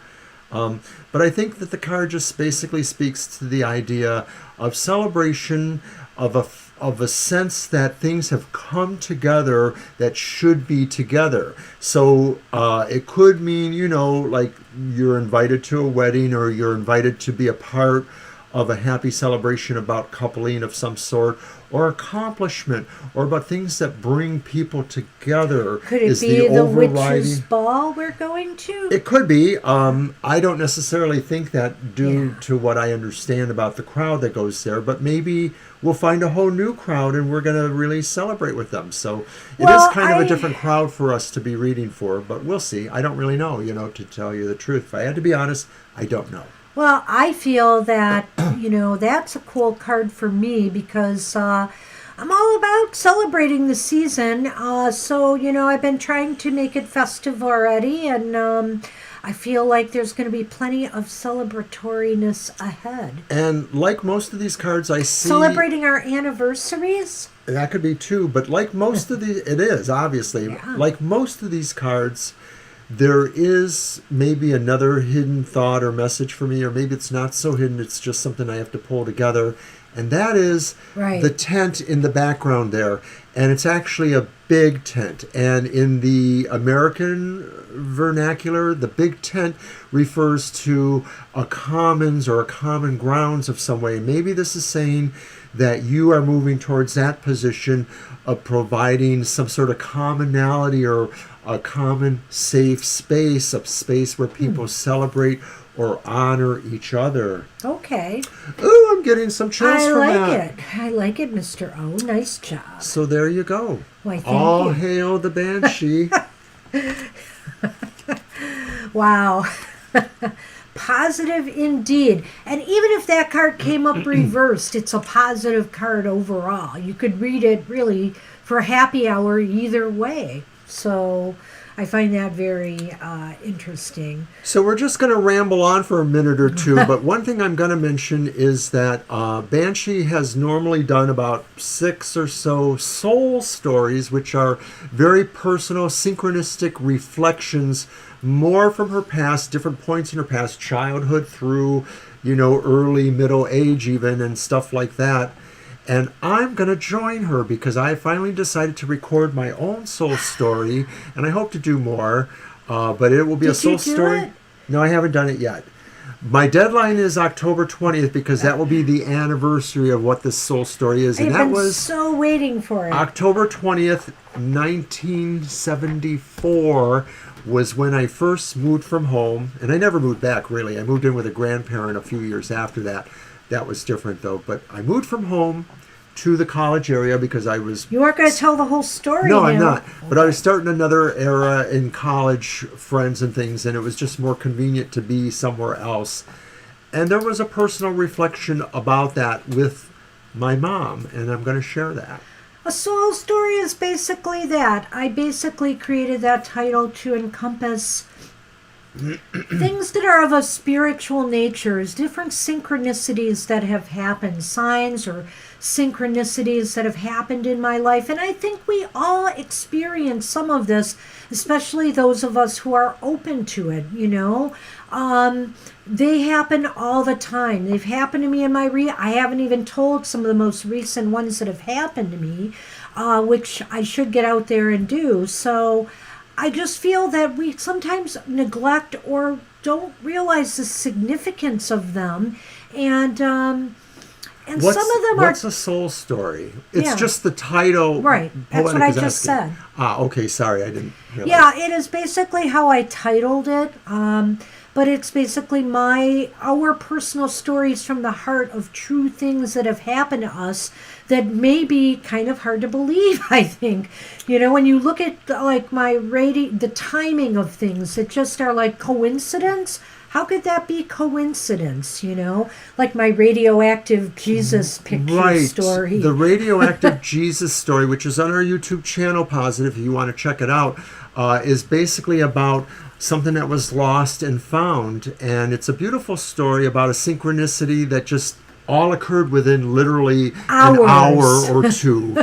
But I think that the card just basically speaks to the idea of celebration, of a sense that things have come together that should be together. So it could mean, like you're invited to a wedding, or you're invited to be a part of a happy celebration about coupling of some sort, or accomplishment, or about things that bring people together. Could it be the witch's ball we're going to? It could be. I don't necessarily think that due to what I understand about the crowd that goes there, but maybe we'll find a whole new crowd and we're going to really celebrate with them. So it is kind of a different crowd for us to be reading for, but we'll see. I don't really know, to tell you the truth. If I had to be honest, I don't know. Well, I feel that, that's a cool card for me because I'm all about celebrating the season. So, I've been trying to make it festive already, and I feel like there's going to be plenty of celebratoriness ahead. And like most of these cards I see... Celebrating our anniversaries? That could be too, but like most of these... It is, obviously. Yeah. Like most of these cards... There is maybe another hidden thought or message for me, or maybe it's not so hidden, it's just something I have to pull together. And that is the tent in the background there. And it's actually a big tent. And in the American vernacular, the big tent refers to a commons or a common grounds of some way. Maybe this is saying that you are moving towards that position of providing some sort of commonality or a common safe space, a space where people celebrate or honor each other. Okay. Ooh, I'm getting some chills from that. I like it, Mr. O. Nice job. So there you go. Why, thank All you. hail the Banshee. Wow. Positive indeed. And even if that card came up reversed, it's a positive card overall. You could read it really for happy hour either way. So I find that very interesting. So we're just going to ramble on for a minute or two, but one thing I'm going to mention is that Banshee has normally done about 6 or so soul stories, which are very personal, synchronistic reflections, more from her past, different points in her past, childhood through, early middle age even, and stuff like that. And I'm going to join her because I finally decided to record my own soul story, and I hope to do more, but it will be a soul story. It? No, I haven't done it yet. My deadline is October 20th because that will be the anniversary of what this soul story is. And that was so waiting for it. October 20th, 1974 was when I first moved from home, and I never moved back really. I moved in with a grandparent a few years after that. That was different though, but I moved from home to the college area because I was... You weren't going to tell the whole story No, now. I'm not. But I was starting another era in college, friends and things, and it was just more convenient to be somewhere else. And there was a personal reflection about that with my mom, and I'm going to share that. A soul story is basically that. I basically created that title to encompass things that are of a spiritual nature, different synchronicities that have happened, signs or synchronicities that have happened in my life. And I think we all experience some of this, especially those of us who are open to it, They happen all the time. They've happened to me in my I haven't even told some of the most recent ones that have happened to me, which I should get out there and do. So I just feel that we sometimes neglect or don't realize the significance of them, and some of them are... What's a soul story? It's just the title. Right, that's what I just said. Okay, sorry, I didn't realize. Yeah, it is basically how I titled it, but it's basically our personal stories from the heart of true things that have happened to us that may be kind of hard to believe, I think. When you look at the timing of things that just are like coincidence, how could that be coincidence, Like my radioactive Jesus picture story. The radioactive Jesus story, which is on our YouTube channel, Positive, if you want to check it out, is basically about something that was lost and found. And it's a beautiful story about a synchronicity that just all occurred within literally an hour or two.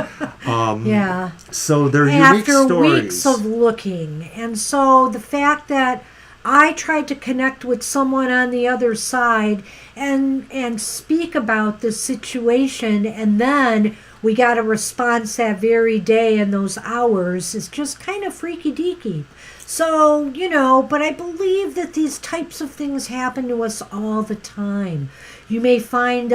Yeah. So they're unique After stories. weeks of looking. And so the fact that I tried to connect with someone on the other side and speak about the situation, and then we got a response that very day in those hours is just kind of freaky deaky. So, but I believe that these types of things happen to us all the time. You may find,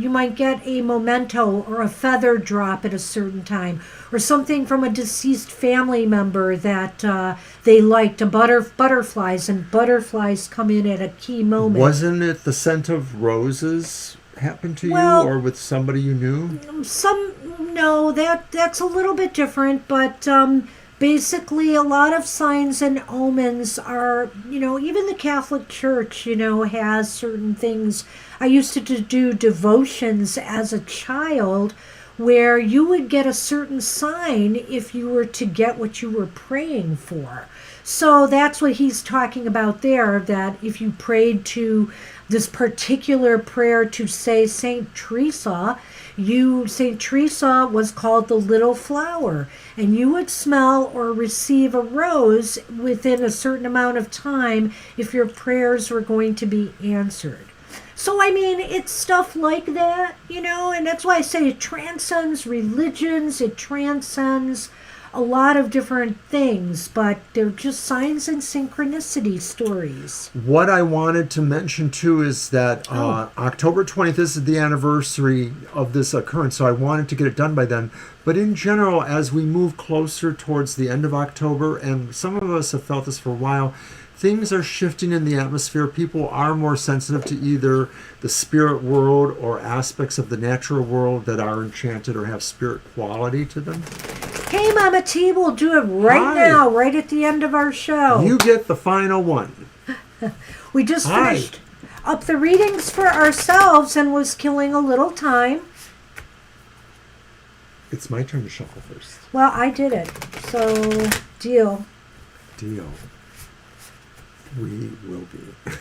you might get a memento or a feather drop at a certain time, or something from a deceased family member that they liked, butterflies, and butterflies come in at a key moment. Wasn't it the scent of roses happened to Well, you, or with somebody you knew? No, that's a little bit different, but basically a lot of signs and omens are, even the Catholic Church, has certain things. I used to do devotions as a child where you would get a certain sign if you were to get what you were praying for. So that's what he's talking about there, that if you prayed to this particular prayer to say Saint Teresa, Saint Teresa was called the little flower, and you would smell or receive a rose within a certain amount of time if your prayers were going to be answered. So, I mean, it's stuff like that, and that's why I say it transcends religions, it transcends a lot of different things, but they're just signs and synchronicity stories. What I wanted to mention too is that October 20th is the anniversary of this occurrence, so I wanted to get it done by then. But in general, as we move closer towards the end of October, and some of us have felt this for a while, things are shifting in the atmosphere. People are more sensitive to either the spirit world or aspects of the natural world that are enchanted or have spirit quality to them. Hey, Mama T, we'll do it right now, right at the end of our show. You get the final one. We just finished up the readings for ourselves and was killing a little time. It's my turn to shuffle first. Well, I did it. So, deal. Deal. We will be.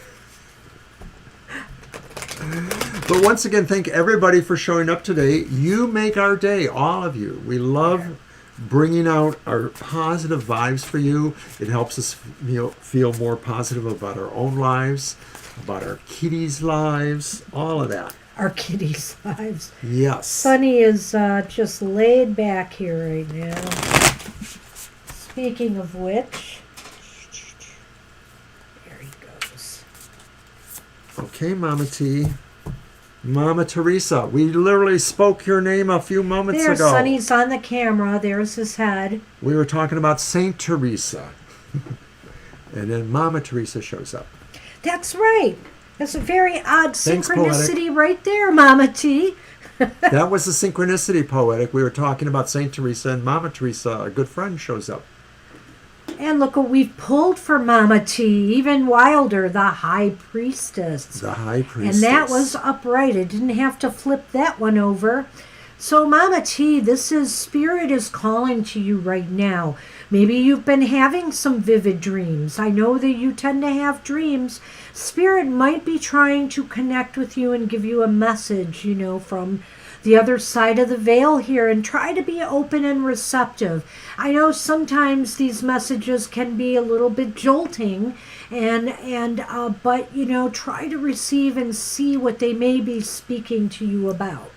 But once again, thank everybody for showing up today. You make our day, all of you. We love bringing out our positive vibes for you. It helps us feel more positive about our own lives, about our kitties' lives, all of that. Our kitties' lives. Yes. Sunny is just laid back here right now. Speaking of which, there he goes. Okay, Mama T. Mama Teresa, we literally spoke your name a few moments There, ago. Sonny's on the camera. There's his head. We were talking about Saint Teresa. And then Mama Teresa shows up. That's right. That's a very odd Thanks, synchronicity right there, Mama T. That was the synchronicity, Poetic. We were talking about Saint Teresa, and Mama Teresa, a good friend, shows up. And look what we've pulled for Mama T. Even wilder, the High Priestess. The High Priestess. And that was upright. I didn't have to flip that one over. So, Mama T, Spirit is calling to you right now. Maybe you've been having some vivid dreams. I know that you tend to have dreams. Spirit might be trying to connect with you and give you a message, from the other side of the veil here, and try to be open and receptive. I know sometimes these messages can be a little bit jolting, but try to receive and see what they may be speaking to you about.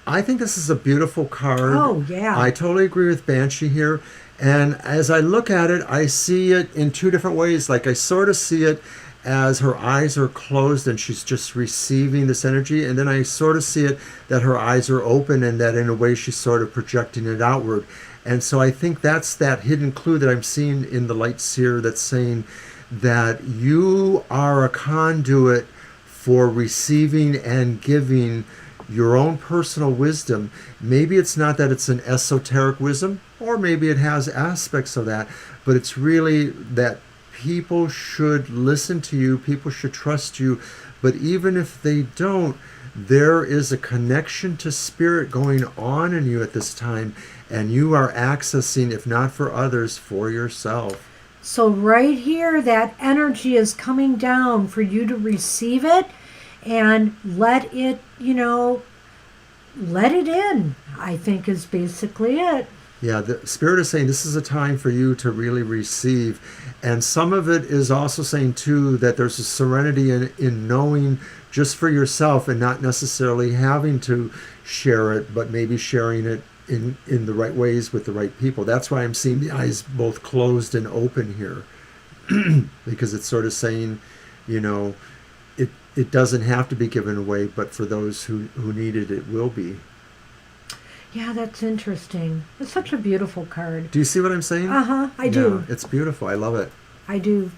I think this is a beautiful card. Oh, yeah. I totally agree with Banshee here. And as I look at it, I see it in two different ways. Like, I sort of see it as her eyes are closed and she's just receiving this energy. And then I sort of see it that her eyes are open and that in a way she's sort of projecting it outward. And so I think that's that hidden clue that I'm seeing in the lights here that's saying that you are a conduit for receiving and giving your own personal wisdom. Maybe it's not that it's an esoteric wisdom, or maybe it has aspects of that, but it's really that people should listen to you, people should trust you, but even if they don't, there is a connection to spirit going on in you at this time, and you are accessing, if not for others, for yourself. So right here, that energy is coming down for you to receive it and let it, let it in, I think, is basically it. Yeah, the Spirit is saying this is a time for you to really receive. And some of it is also saying, too, that there's a serenity in knowing just for yourself and not necessarily having to share it, but maybe sharing it in the right ways with the right people. That's why I'm seeing the eyes both closed and open here. Because it's sort of saying, you know, it doesn't have to be given away, but for those who need it, it will be. Yeah, that's interesting. It's such a beautiful card. Do you see what I'm saying? Uh-huh, I do. It's beautiful. I love it. I do.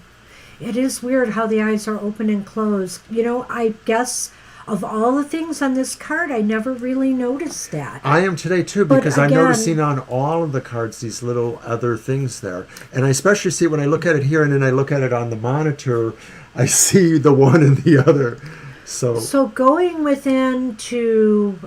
It is weird how the eyes are open and closed. You know, I guess of all the things on this card, I never really noticed that. I am today, too, But because I'm again- noticing on all of the cards these little other things there. And I especially see when I look at it here and then I look at it on the monitor, I see the one and the other. So going within to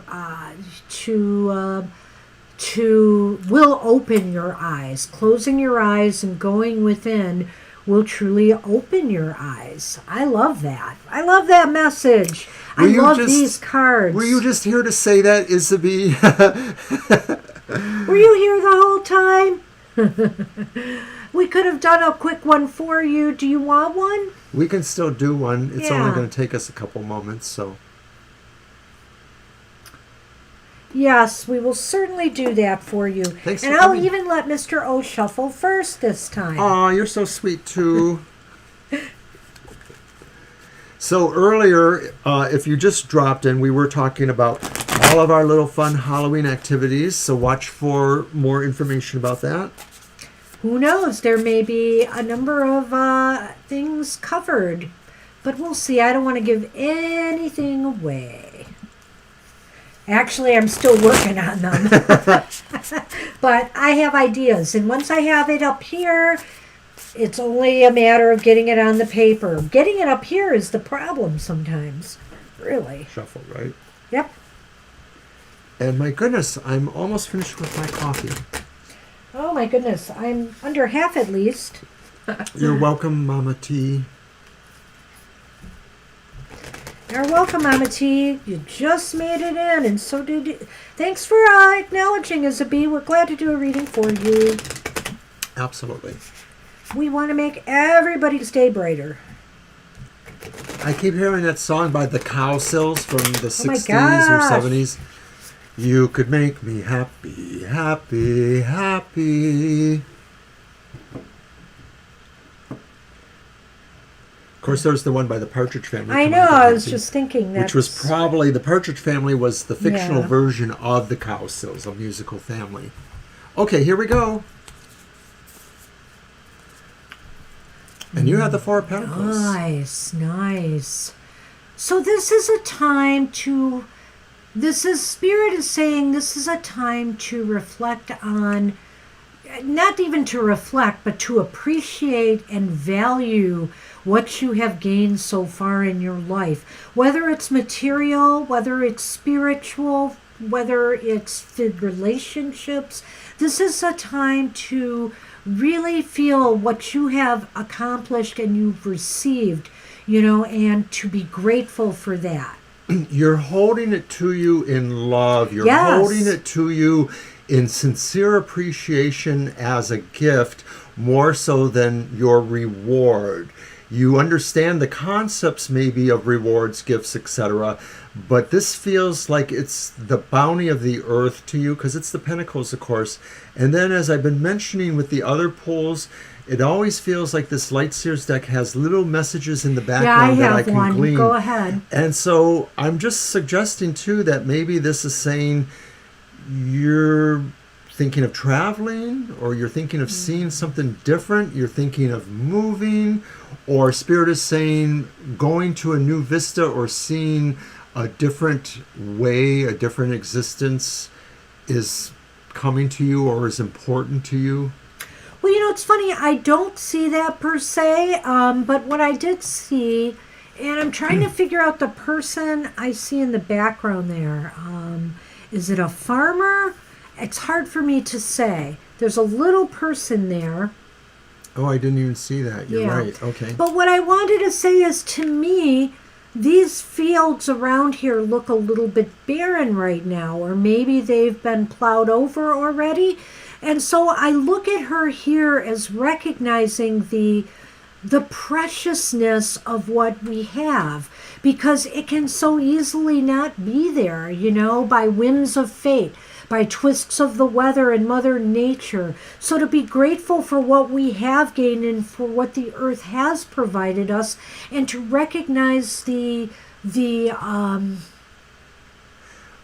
will open your eyes. Closing your eyes and going within will truly open your eyes. I love that. I love that message. I love these cards. Were you just here to say that, Isabi? Were you here the whole time? We could have done a quick one for you. Do you want one? We can still do one. It's only Yeah. going to take us a couple moments, so. Yes, we will certainly do that for you. Thanks and for I'll coming. even let Mr. O shuffle first this time. Aw, you're so sweet, too. So earlier, if you just dropped in, we were talking about all of our little fun Halloween activities, so watch for more information about that. Who knows? There may be a number of things covered, but we'll see. I don't want to give anything away. Actually, I'm still working on them. But I have ideas, and once I have it up here, it's only a matter of getting it on the paper. Getting it up here is the problem sometimes. Really. Shuffle, right? Yep. And my goodness, I'm almost finished with my coffee. Oh my goodness. I'm under half at least. You're welcome, Mama T. You're welcome, Mama T. You just made it in, and so did you. Thanks for acknowledging, Isabi. We're glad to do a reading for you. Absolutely. We want to make everybody's day brighter. I keep hearing that song by the Cowsills from the Oh my 60s or gosh. 70s. You could make me happy, happy, happy. Of course, there's the one by the Partridge Family. I Come know, on, I was Happy, just thinking that. which was probably, the Partridge Family was the fictional Yeah. version of the Cowsills, a musical family. Okay, here we go. And you have the Four of Pentacles. Nice, nice. So this is a time to, Spirit is saying this is a time to reflect on, not even to reflect, but to appreciate and value what you have gained so far in your life. Whether it's material, whether it's spiritual, whether it's the relationships, this is a time to really feel what you have accomplished and you've received, and to be grateful for that. You're holding it to you in love. You're Yes. holding it to you in sincere appreciation as a gift, more so than your reward. You understand the concepts maybe of rewards, gifts, etc., but this feels like it's the bounty of the earth to you, because it's the Pentacles, of course. And then, as I've been mentioning with the other pulls, it always feels like this Light Seers deck has little messages in the background that I can one. glean. Go ahead. And so I'm just suggesting, too, that maybe this is saying you're thinking of traveling, or you're thinking of seeing something different, you're thinking of moving, or Spirit is saying going to a new vista or seeing a different way, a different existence is coming to you or is important to you. Well, it's funny. I don't see that per se, but what I did see, and I'm trying to figure out the person I see in the background there. Is it a farmer? It's hard for me to say. There's a little person there. Oh, I didn't even see that. You're Yeah. right. Okay. But what I wanted to say is, to me, these fields around here look a little bit barren right now, or maybe they've been plowed over already. And so I look at her here as recognizing the preciousness of what we have, because it can so easily not be there, by whims of fate, by twists of the weather and Mother Nature. So to be grateful for what we have gained and for what the earth has provided us, and to recognize the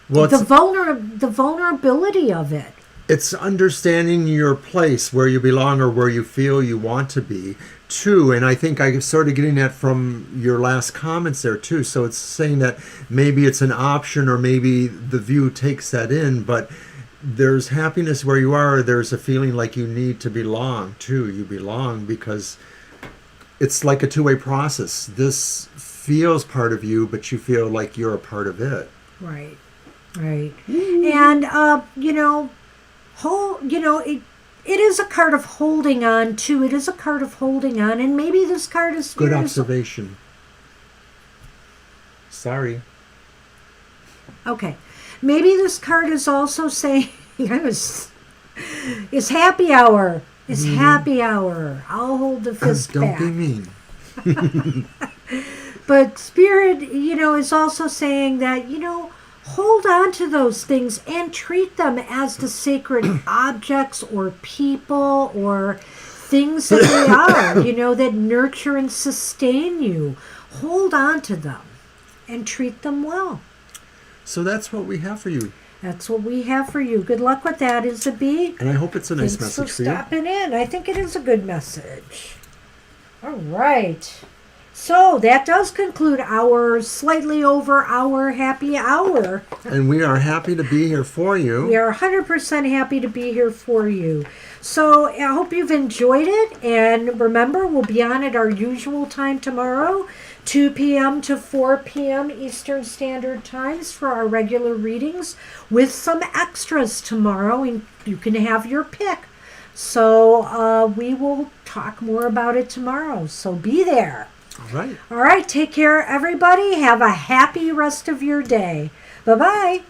vulnerability of it. It's understanding your place, where you belong or where you feel you want to be, too. And I think I'm sort of getting that from your last comments there, too. So it's saying that maybe it's an option, or maybe the view takes that in, but there's happiness where you are. There's a feeling like you need to belong, too. You belong because it's like a two-way process. This feels part of you, but you feel like you're a part of it. Right. And, it is a card of holding on too. It is a card of holding on, and maybe this card is good observation. Sorry. Okay, maybe this card is also saying it's happy hour. It's happy hour. I'll hold the fist back. Don't be mean. But Spirit, is also saying that hold on to those things and treat them as the sacred objects or people or things that they are, that nurture and sustain you. Hold on to them and treat them well. So that's what we have for you. That's what we have for you. Good luck with that, Isabel. And I hope it's a nice Thanks message for you. for stopping in. I think it is a good message. All right. So that does conclude our slightly over hour happy hour. And we are happy to be here for you. We are 100% happy to be here for you. So I hope you've enjoyed it. And remember, we'll be on at our usual time tomorrow, 2 p.m. to 4 p.m. Eastern Standard Times for our regular readings, with some extras tomorrow, and you can have your pick. So we will talk more about it tomorrow. So be there. All right. All right. Take care, everybody. Have a happy rest of your day. Bye-bye.